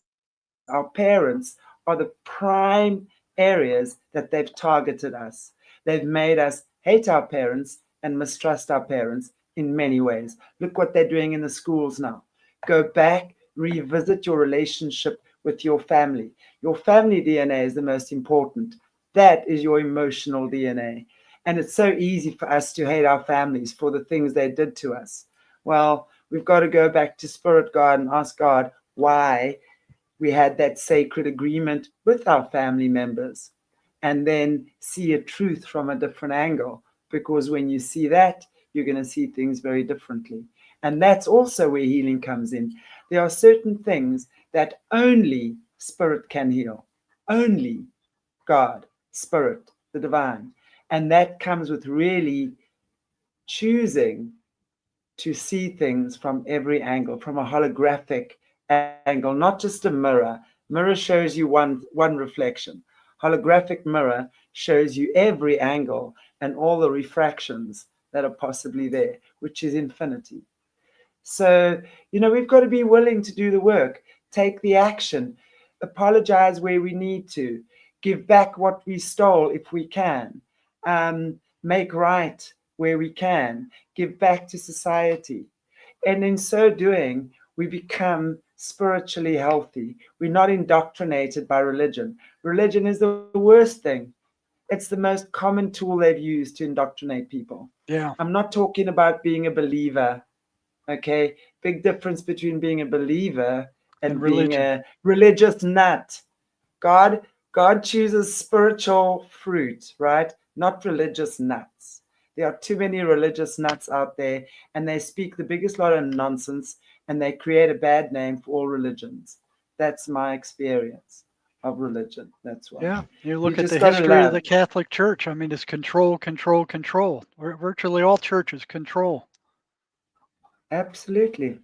our parents are the prime areas that they've targeted us. They've made us hate our parents and mistrust our parents in many ways. Look what they're doing in the schools now. Go back, revisit your relationship with your family. Your family DNA is the most important. That is your emotional DNA. And it's so easy for us to hate our families for the things they did to us. Well, we've got to go back to Spirit God and ask God why we had that sacred agreement with our family members and then see a truth from a different angle. Because when you see that, you're going to see things very differently. And that's also where healing comes in. There are certain things that only Spirit can heal, only God, Spirit, the divine. And that comes with really choosing to see things from every angle, from a holographic angle, not just a mirror. Mirror shows you one reflection. Holographic mirror shows you every angle and all the refractions that are possibly there, which is infinity. So, we've got to be willing to do the work, take the action, apologize where we need to, give back what we stole if we can, make right where we can, give back to society. And in so doing, we become spiritually healthy. We're not indoctrinated by religion. Religion is the worst thing. It's the most common tool they've used to indoctrinate people.
Yeah,
I'm not talking about being a believer. Okay, big difference between being a believer
and
and being
religion.
a religious nut. God chooses spiritual fruit, right? Not religious nuts. There are too many religious nuts out there, and they speak the biggest lot of nonsense, and they create a bad name for all religions. That's my experience. of religion. That's why.
Yeah, you look at
just
the
got to
history of
love.
the Catholic Church. I mean, it's control, control, control. Virtually all churches control.
Absolutely.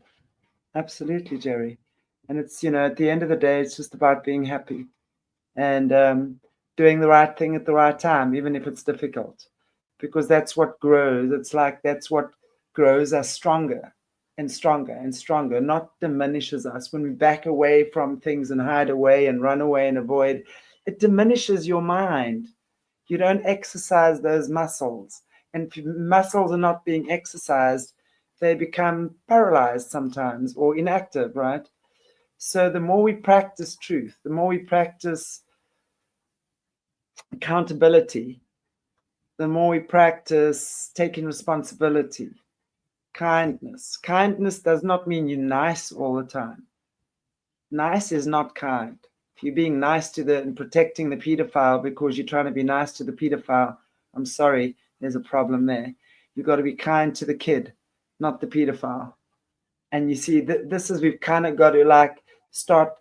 Absolutely, Jerry. And it's, at the end of the day, it's just about being happy and doing the right thing at the right time, even if it's difficult, because that's what grows. It's like that's what grows us stronger and stronger and stronger, not diminishes us. When we back away from things and hide away and run away and avoid, it diminishes your mind. You don't exercise those muscles. And if muscles are not being exercised, they become paralyzed sometimes or inactive, right? So the more we practice truth, the more we practice accountability, the more we practice taking responsibility, kindness. Kindness does not mean you're nice all the time. Nice is not kind. If you're being nice to and protecting the pedophile because you're trying to be nice to the pedophile, I'm sorry, there's a problem there. You've got to be kind to the kid, not the pedophile. And you see, this is, we've kind of got to start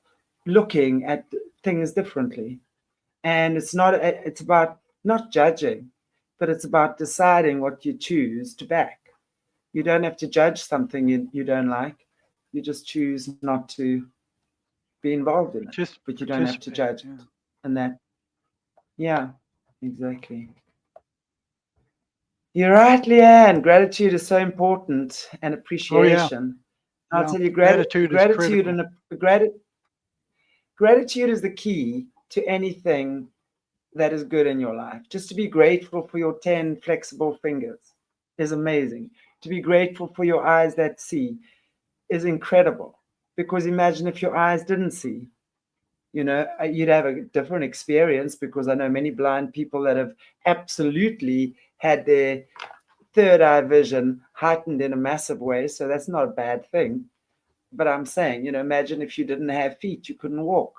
looking at things differently. And it's about not judging, but it's about deciding what you choose to back. You don't have to judge something you don't like. You just choose not to be involved in it,
Just
but you don't have to judge
yeah.
it. And that, yeah, exactly. You're right, Leanne. Gratitude is so important, and appreciation. I'll tell you,
Gratitude is
gratitude
critical.
and gratitude is the key to anything that is good in your life. Just to be grateful for your 10 flexible fingers is amazing. To be grateful for your eyes that see is incredible. Because imagine if your eyes didn't see, you'd have a different experience, because I know many blind people that have absolutely had their third eye vision heightened in a massive way. So that's not a bad thing. But I'm saying, imagine if you didn't have feet, you couldn't walk,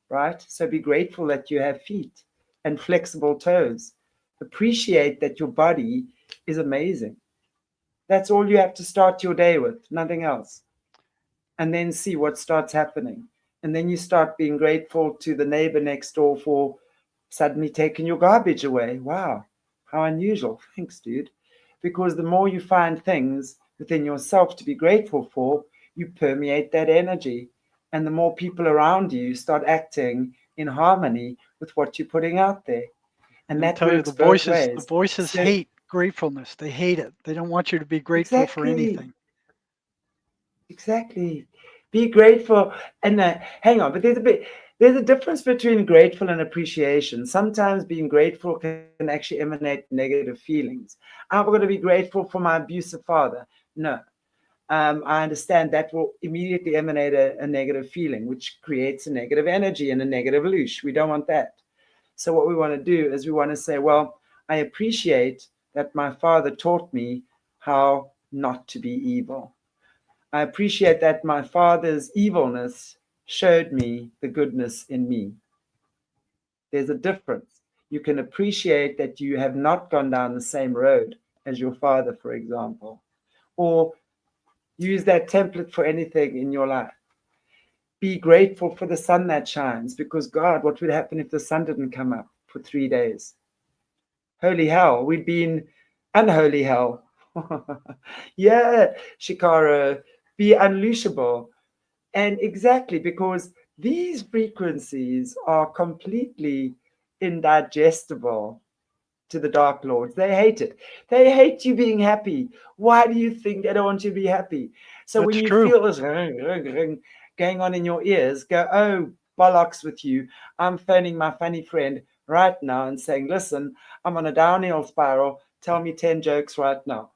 right? So be grateful that you have feet and flexible toes. Appreciate that your body is amazing. That's all you have to start your day with, nothing else. And then see what starts happening. And then you start being grateful to the neighbor next door for suddenly taking your garbage away. Wow, how unusual. Thanks, dude. Because the more you find things within yourself to be grateful for, you permeate that energy. And the more people around you start acting in harmony with what you're putting out there. And
I'll
that
tell you,
works both
the
ways.
voices
So,
hate gratefulness. They hate it. They don't want you to be grateful for
exactly.
anything.
Exactly. Be grateful. And hang on, but there's a difference between grateful and appreciation. Sometimes being grateful can actually emanate negative feelings. I'm going to be grateful for my abusive father. No. I understand that will immediately emanate a negative feeling, which creates a negative energy and a negative loosh. We don't want that. So what we want to do is we want to say, well, I appreciate that my father taught me how not to be evil. I appreciate that my father's evilness showed me the goodness in me. There's a difference. You can appreciate that you have not gone down the same road as your father, for example, or use that template for anything in your life. Be grateful for the sun that shines, because God, what would happen if the sun didn't come up for 3 days? Holy hell, we'd be in unholy hell. Yeah, Shikara, be unleashable. And exactly, because these frequencies are completely indigestible to the Dark Lords. They hate it. They hate you being happy. Why do you think they don't want you to be happy? So when
That's
you
true.
feel this going on in your ears, go, oh, bollocks with you. I'm phoning my funny friend right now and saying, listen, I'm on a downhill spiral. Tell me 10 jokes right now.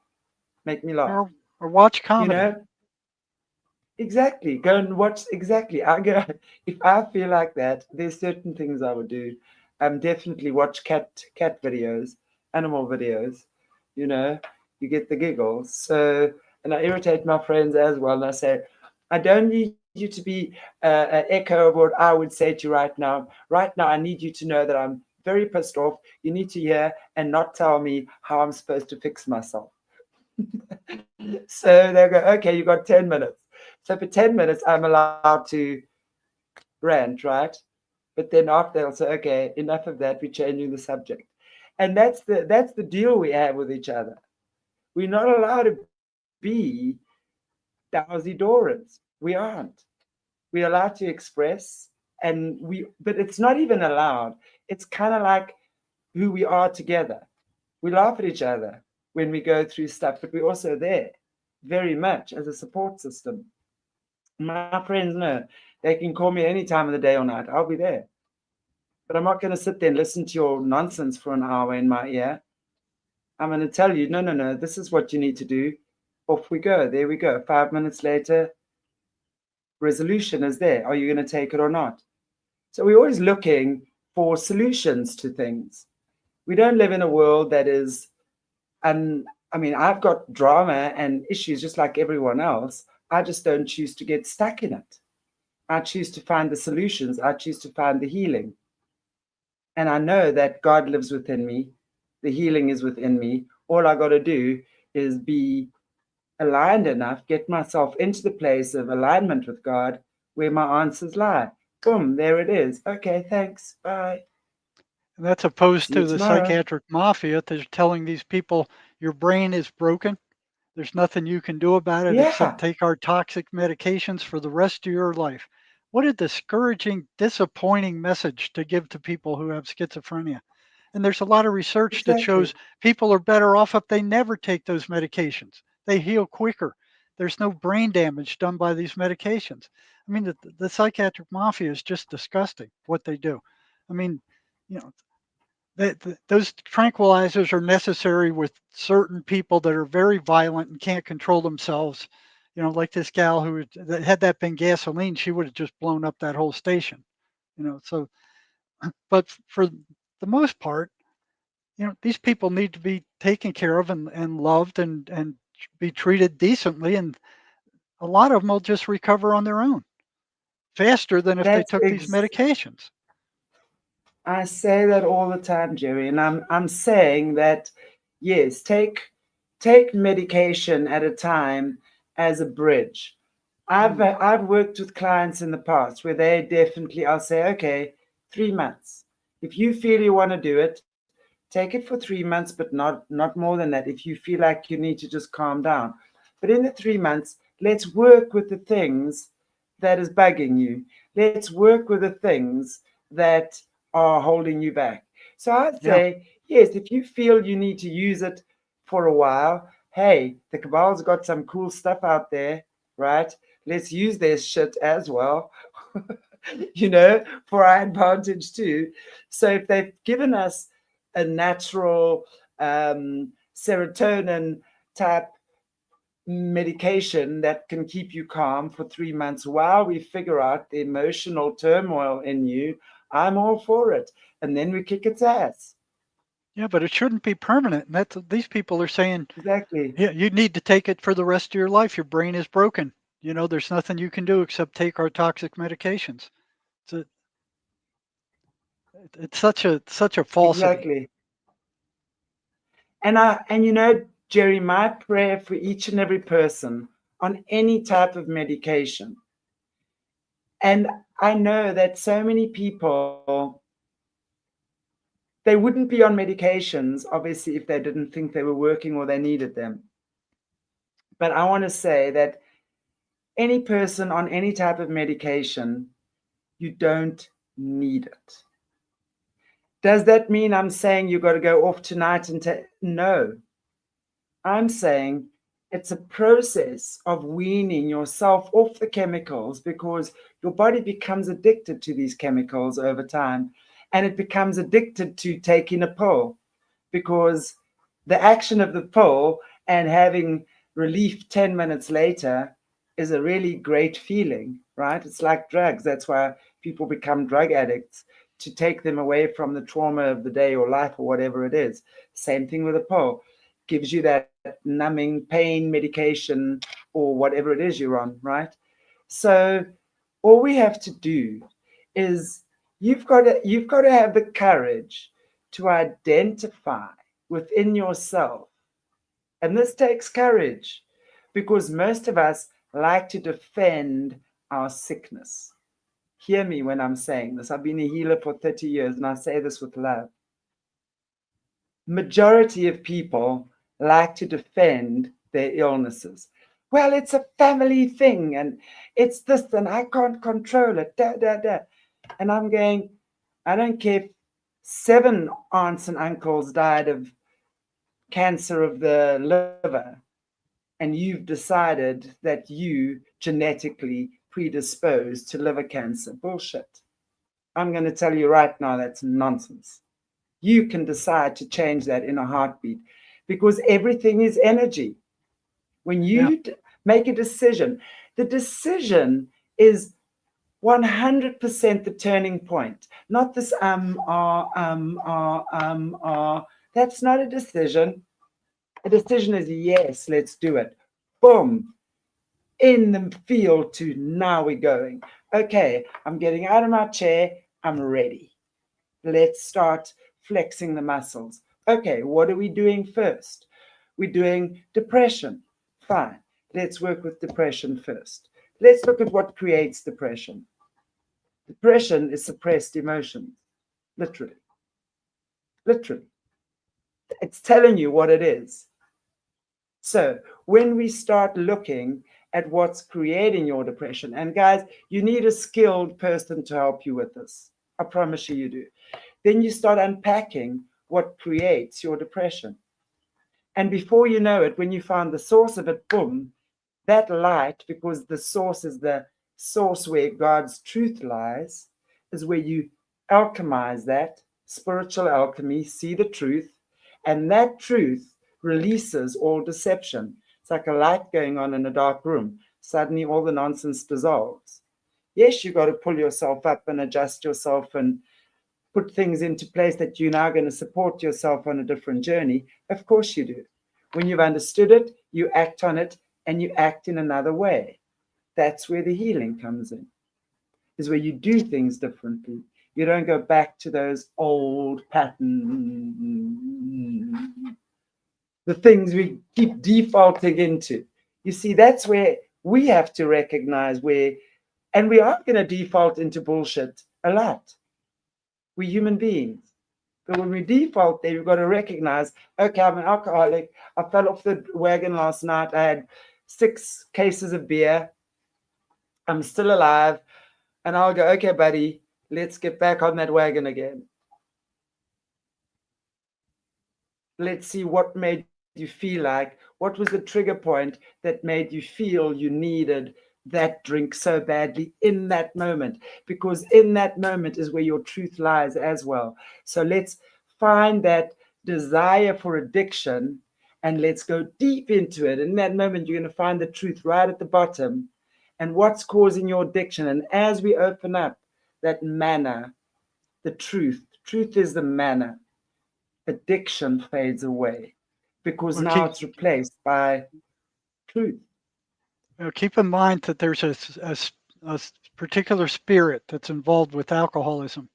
Make me laugh.
Or watch
You
comedy.
know, exactly. Go and watch. Exactly. I go if I feel like that. There's certain things I would do. Definitely watch cat videos, animal videos. You know, you get the giggles. So, and I irritate my friends as well. And I say, I don't need you to be an echo of what I would say to you right now. Right now, I need you to know that I'm very pissed off. You need to hear and not tell me how I'm supposed to fix myself. So they go, okay, you got 10 minutes. So for 10 minutes, I'm allowed to rant, right? But then after they'll say, okay, enough of that, we're changing the subject. And that's the deal we have with each other. We're not allowed to be dowsy Dorans. We aren't. We're allowed to express, and but it's not even allowed. It's kind of like who we are together. We laugh at each other when we go through stuff, but we're also there very much as a support system. My friends know they can call me any time of the day or night. I'll be there. But I'm not going to sit there and listen to your nonsense for an hour in my ear. I'm going to tell you, no, no, no, this is what you need to do. Off we go. There we go. 5 minutes later, resolution is there. Are you going to take it or not? So we're always looking for solutions to things. We don't live in a world that is, and I mean, I've got drama and issues just like everyone else. I just don't choose to get stuck in it. I choose to find the solutions. I choose to find the healing. And I know that God lives within me. The healing is within me. All I got to do is be aligned enough, get myself into the place of alignment with God where my answers lie. Boom, there it is. Okay, thanks. Bye.
And that's opposed
See you
to the
tomorrow.
psychiatric mafia that's telling these people your brain is broken. There's nothing you can do about it except
Yeah,
take our toxic medications for the rest of your life. What a discouraging, disappointing message to give to people who have schizophrenia. And there's a lot of research that shows
exactly.
people are better off if they never take those medications. They heal quicker. There's no brain damage done by these medications. I mean, the psychiatric mafia is just disgusting what they do. I mean, you know, those tranquilizers are necessary with certain people that are very violent and can't control themselves. Like this gal who had that been gasoline, she would have just blown up that whole station. So, but for the most part, these people need to be taken care of and loved and be treated decently. And a lot of them will just recover on their own faster than if they
That's
took these medications.
I say that all the time, Jerry, and I'm saying that yes, take medication at a time as a bridge.
Mm,
I've worked with clients in the past where they definitely I'll say, okay, 3 months. If you feel you want to do it, take it for 3 months, but not more than that. If you feel like you need to just calm down. But in the 3 months, let's work with the things that is bugging you. Let's work with the things that are holding you back. So I'd
yeah,
say, yes, if you feel you need to use it for a while, hey, the Cabal's got some cool stuff out there, right? Let's use their shit as well, for our advantage too. So if they've given us a natural serotonin type medication that can keep you calm for 3 months while we figure out the emotional turmoil in you, I'm all for it. And then we kick its ass.
yeah, but it shouldn't be permanent. And that's these people are saying,
Exactly.
yeah, you need to take it for the rest of your life. Your brain is broken. There's nothing you can do except take our toxic medications. It's a, it's such a falsity.
Exactly. And Jerry, my prayer for each and every person on any type of medication. And I know that so many people they wouldn't be on medications, obviously, if they didn't think they were working or they needed them. But I want to say that any person on any type of medication, you don't need it. Does that mean I'm saying you got to go off tonight and no? I'm saying it's a process of weaning yourself off the chemicals because your body becomes addicted to these chemicals over time, and it becomes addicted to taking a pill because the action of the pill and having relief 10 minutes later is a really great feeling, right? It's like drugs. That's why people become drug addicts, to take them away from the trauma of the day or life or whatever it is. Same thing with a pill. Gives you that numbing pain medication or whatever it is you're on, right? So all we have to do is you've got to have the courage to identify within yourself. And this takes courage because most of us like to defend our sickness. Hear me when I'm saying this. I've been a healer for 30 years and I say this with love. Majority of people like to defend their illnesses. Well, it's a family thing and it's this and I can't control it. Da, da, da. And I'm going, I don't care if 7 aunts and uncles died of cancer of the liver and you've decided that you genetically predisposed to liver cancer. Bullshit. I'm going to tell you right now that's nonsense. You can decide to change that in a heartbeat because everything is energy. When you make a decision, the decision is 100% the turning point, not this That's not a decision. A decision is yes, let's do it. Boom. In the field to now we're going. Okay, I'm getting out of my chair. I'm ready. Let's start flexing the muscles. Okay, what are we doing first? We're doing depression. Fine. Let's work with depression first. Let's look at what creates depression. Depression is suppressed emotions. Literally. Literally. It's telling you what it is. So when we start looking at what's creating your depression, and guys, you need a skilled person to help you with this. I promise you do. Then you start unpacking what creates your depression. And before you know it, when you find the source of it, boom, that light, because the source is the source where God's truth lies, is where you alchemize that, spiritual alchemy, see the truth, and that truth releases all deception. It's like a light going on in a dark room. Suddenly all the nonsense dissolves. Yes, you've got to pull yourself up and adjust yourself and put things into place that you're now going to support yourself on a different journey. Of course you do. When you've understood it, you act on it and you act in another way. That's where the healing comes in, is where you do things differently. You don't go back to those old patterns, the things we keep defaulting into. You see, that's where we have to recognize where, and we are going to default into bullshit a lot. We're human beings. But when we default there, you've got to recognize, okay, I'm an alcoholic. I fell off the wagon last night. I had 6 cases of beer. I'm still alive. And I'll go, okay, buddy, let's get back on that wagon again. Let's see what made you feel like. What was the trigger point that made you feel you needed that drink so badly in that moment? Because in that moment is where your truth lies as well. So let's find that desire for addiction and let's go deep into it. In that moment, you're going to find the truth right at the bottom and what's causing your addiction. And as we open up that manna, the truth is the manna, addiction fades away because now it's replaced by truth.
Keep in mind that there's a particular spirit that's involved with alcoholism.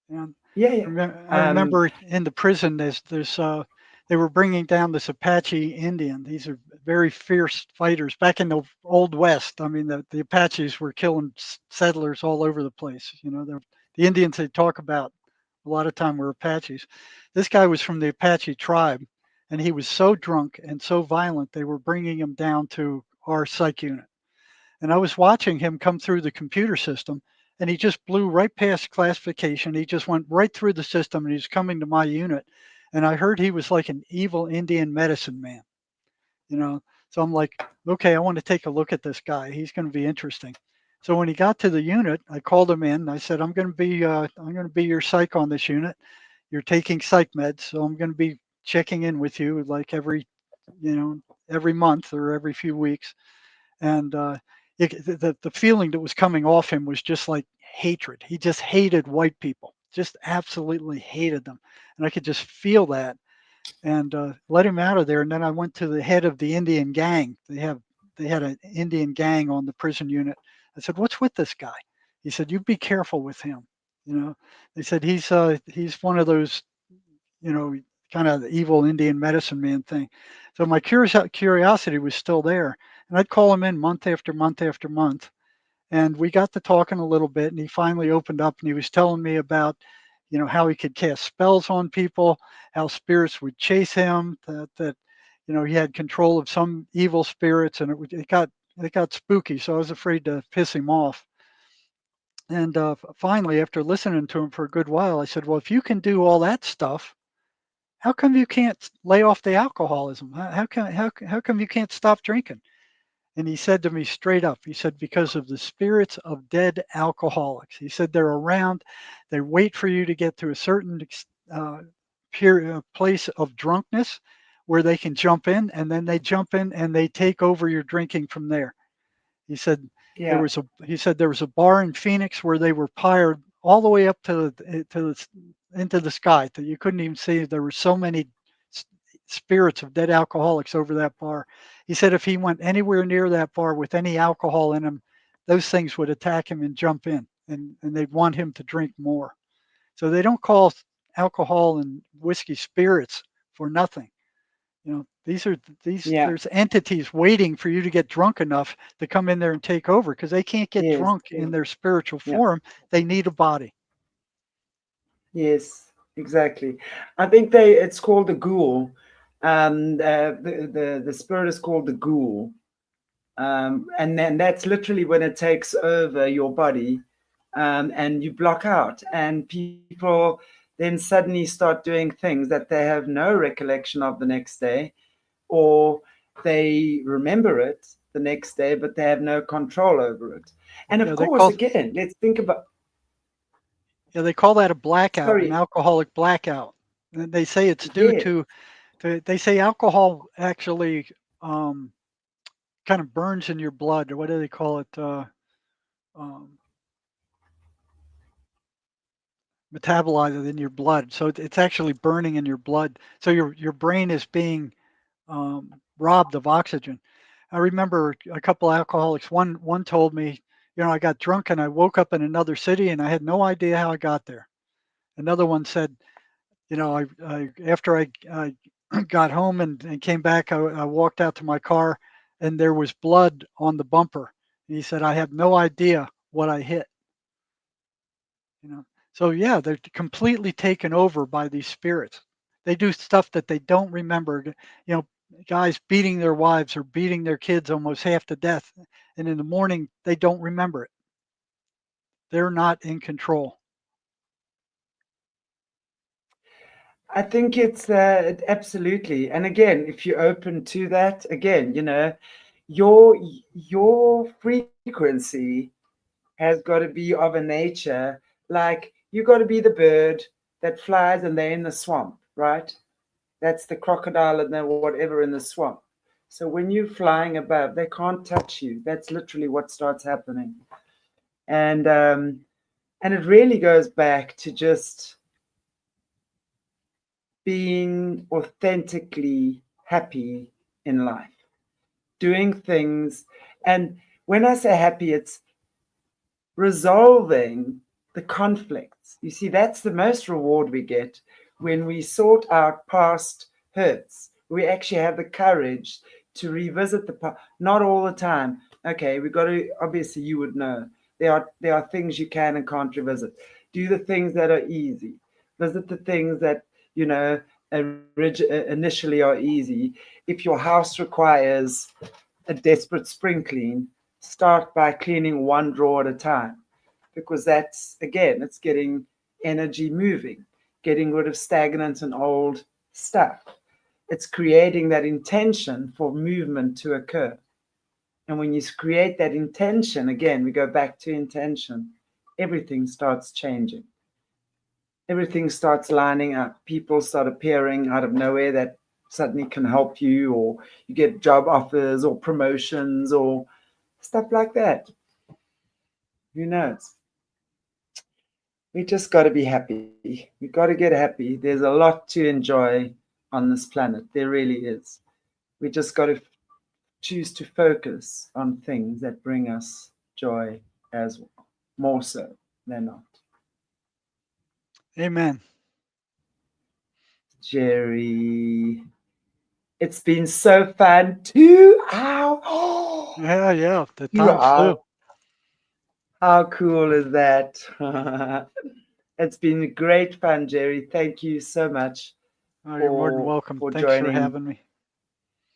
And I remember in the prison, they were bringing down this Apache Indian. These are very fierce fighters back in the Old West. I mean, the Apaches were killing settlers all over the place. You know, the Indians they talk about a lot of time were Apaches. This guy was from the Apache tribe, and he was so drunk and so violent, they were bringing him down to our psych unit. And I was watching him come through the computer system, and he just blew right past classification. He just went right through the system, and he's coming to my unit. And I heard he was like an evil Indian medicine man, you know. So I'm like, okay, I want to take a look at this guy. He's going to be interesting. So when he got to the unit, I called him in. I said, I'm going to be your psych on this unit. You're taking psych meds, so I'm going to be checking in with you like every month or every few weeks. And the feeling that was coming off him was just like hatred. He just hated white people, just absolutely hated them, and I could just feel that. And let him out of there. And then I went to the head of the Indian gang. They had an Indian gang on the prison unit. I said, "What's with this guy?" He said, "You be careful with him." You know, they said he's one of those, kind of evil Indian medicine man thing. So my curiosity was still there, and I'd call him in month after month after month, And we got to talking a little bit, and he finally opened up and he was telling me about, how he could cast spells on people, how spirits would chase him, that he had control of some evil spirits, and it got spooky. So I was afraid to piss him off. And finally, after listening to him for a good while, I said, "Well, if you can do all that stuff, how come you can't lay off the alcoholism? How come you can't stop drinking?" And he said to me straight up, he said, "Because of the spirits of dead alcoholics." He said, "They're around, they wait for you to get to a certain place of drunkenness where they can jump in, and then they jump in and they take over your drinking from there." He said
Yeah.
there was a bar in Phoenix where they were piled all the way up into the sky that you couldn't even see. There were so many s- spirits of dead alcoholics over that bar. He said if he went anywhere near that bar with any alcohol in him, those things would attack him and jump in, and they'd want him to drink more. So they don't call alcohol and whiskey spirits for nothing. These
Yeah.
there's entities waiting for you to get drunk enough to come in there and take over because they can't get
Yes.
drunk in their spiritual
Yeah.
form. They need a body.
Yes, exactly. I think it's called the ghoul. The spirit is called the ghoul. And then that's literally when it takes over your body, and you block out, and people then suddenly start doing things that they have no recollection of the next day, or they remember it the next day, but they have no control over it. And of
Yeah, they
course,
call
again, let's think about,
yeah they call that a blackout, an
sorry,
alcoholic blackout. And they say it's due
yeah,
they say alcohol actually um, kind of burns in your blood, or what do they call it? Um, Metabolizes in your blood. So it's actually burning in your blood. So your brain is being robbed of oxygen. I remember a couple alcoholics. One told me, I got drunk and I woke up in another city and I had no idea how I got there. Another one said, I after I got home and came back, I walked out to my car and there was blood on the bumper. And he said, I have no idea what I hit. You know, so yeah, they're completely taken over by these spirits. They do stuff that they don't remember. Guys beating their wives or beating their kids almost half to death, and in the morning they don't remember it. They're not in control.
I think it's absolutely. And again, if you're open to that, again, your your frequency has got to be of a nature like you got to be the bird that flies and they're in the swamp, right? That's the crocodile and the whatever in the swamp. So when you're flying above, they can't touch you. That's literally what starts happening. And it really goes back to just being authentically happy in life, doing things. And when I say happy, it's resolving the conflicts. You see, that's the most reward we get when we sort out past hurts. We actually have the courage to revisit the past, not all the time. Okay, we've got to, obviously, you would know. There are things you can and can't revisit. Do the things that are easy. Visit the things that, you know, initially are easy. If your house requires a desperate spring clean, start by cleaning one drawer at a time, because that's, again, it's getting energy moving, getting rid of stagnant and old stuff. It's creating that intention for movement to occur. And when you create that intention, again, we go back to intention, everything starts changing. Everything starts lining up. People start appearing out of nowhere that suddenly can help you, or you get job offers or promotions or stuff like that. Who knows? We just got to be happy. We got to get happy. There's a lot to enjoy on this planet. There really is. We just got to choose to focus on things that bring us joy as well, more so than not.
Amen.
Jerry, it's been so fun. 2 hours.
Yeah, yeah. The
two
time flew.
hours. How cool is that? It's been great fun, Jerry. Thank you so much
Oh, you're more than welcome.
for
Thanks for
joining
having me.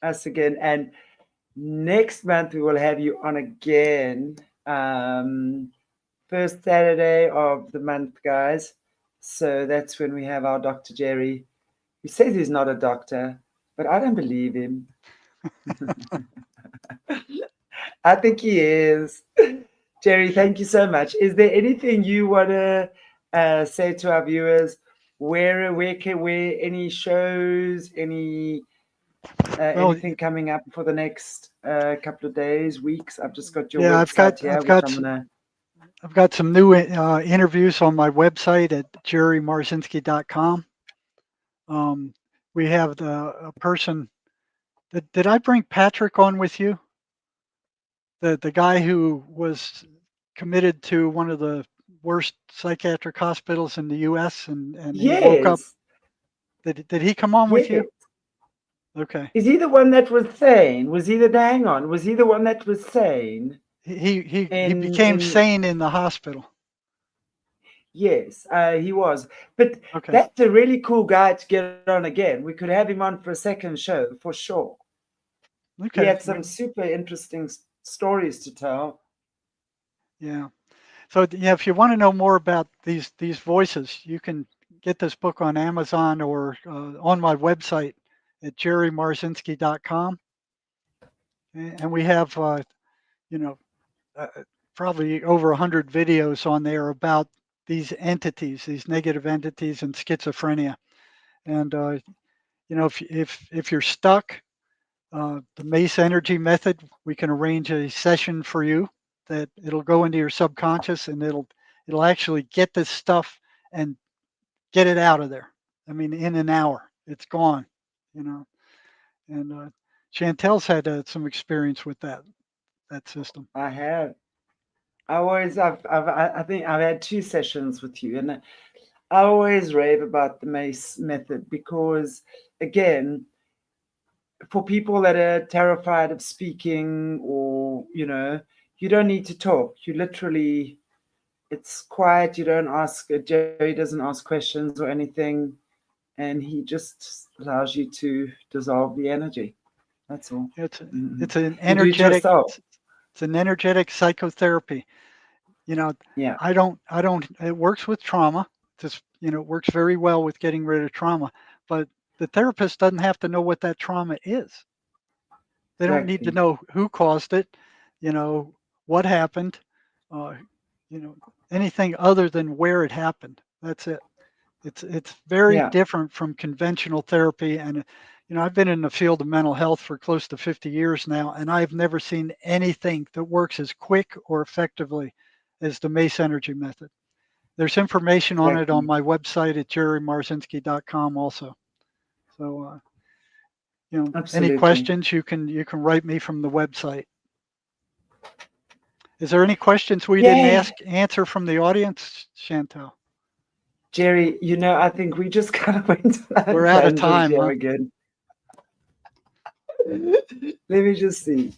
us again. And next month we will have you on again. First Saturday of the month, guys. So that's when we have our Dr. Jerry. He says he's not a doctor, but I don't believe him. I think he is. Jerry, thank you so much. Is there anything you want to say to our viewers? Where any shows, anything coming up for the next couple of days, weeks? I've just got your website here, which I'm gonna.
I've got some new interviews on my website at jerrymarzinsky.com. We have a person. Did I bring Patrick on with you? The guy who was committed to one of the worst psychiatric hospitals in the U.S. and
Yes.
he woke up. Did he come on with you? Okay.
Is he the one that was sane? Was he hang on? Was he the one that was sane?
He became sane in the hospital.
Yes, he was. But that's a really cool guy to get on again. We could have him on for a second show for sure.
Okay.
He had some super interesting stories to tell.
Yeah. So yeah, if you want to know more about these voices, you can get this book on Amazon or on my website at jerrymarzinsky.com. And we have probably over 100 videos on there about these entities, these negative entities and schizophrenia. And if you're stuck, the Mace Energy method, we can arrange a session for you that it'll go into your subconscious and it'll actually get this stuff and get it out of there. I mean, in an hour, it's gone, And Chantelle's had some experience with that system.
I have. I think I've had 2 sessions with you, and I always rave about the Mace method because, again, for people that are terrified of speaking or, you don't need to talk. You literally, it's quiet. You don't ask, Jerry doesn't ask questions or anything. And he just allows you to dissolve the energy. That's all.
It's an energetic, it's an energetic psychotherapy. Yeah. It works with trauma. It works very well with getting rid of trauma, but the therapist doesn't have to know what that trauma is. They don't need to know who caused it, what happened, anything other than where it happened. That's it. It's very different from conventional therapy. And, I've been in the field of mental health for close to 50 years now, and I've never seen anything that works as quick or effectively as the Mace Energy method. There's information on it on my website at jerrymarzinsky.com also. So, any questions, you can write me from the website. Is there any questions we didn't answer from the audience, Chantelle?
Jerry, I think we just kind of went.
We're out of time
here again. Let me just see.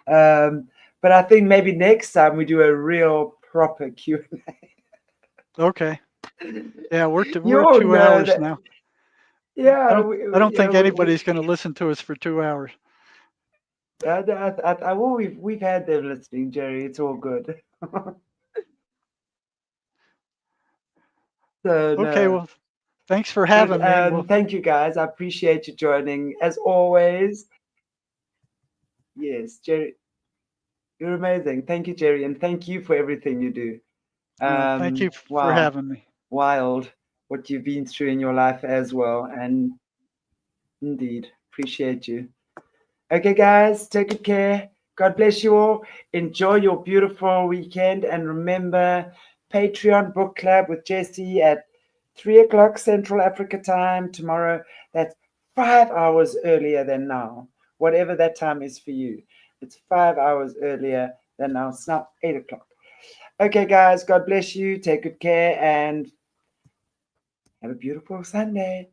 But I think maybe next time we do a real proper Q&A.
Okay. Yeah, we're 2 hours now.
Yeah,
I don't think anybody's going to listen to us for 2 hours.
Well, we've had them listening, Jerry. It's all good.
Okay, well, thanks for having me.
Thank you, guys. I appreciate you joining, as always. Yes, Jerry, you're amazing. Thank you, Jerry, and thank you for everything you do.
Thank you for having me.
Wild what you've been through in your life as well, and indeed, appreciate you. Okay, guys, take good care. God bless you all. Enjoy your beautiful weekend, and remember, Patreon Book Club with Jesse at 3:00 Central Africa time tomorrow. That's 5 hours earlier than now. Whatever that time is for you. It's 5 hours earlier than now. It's now 8:00. Okay, guys, God bless you. Take good care and have a beautiful Sunday.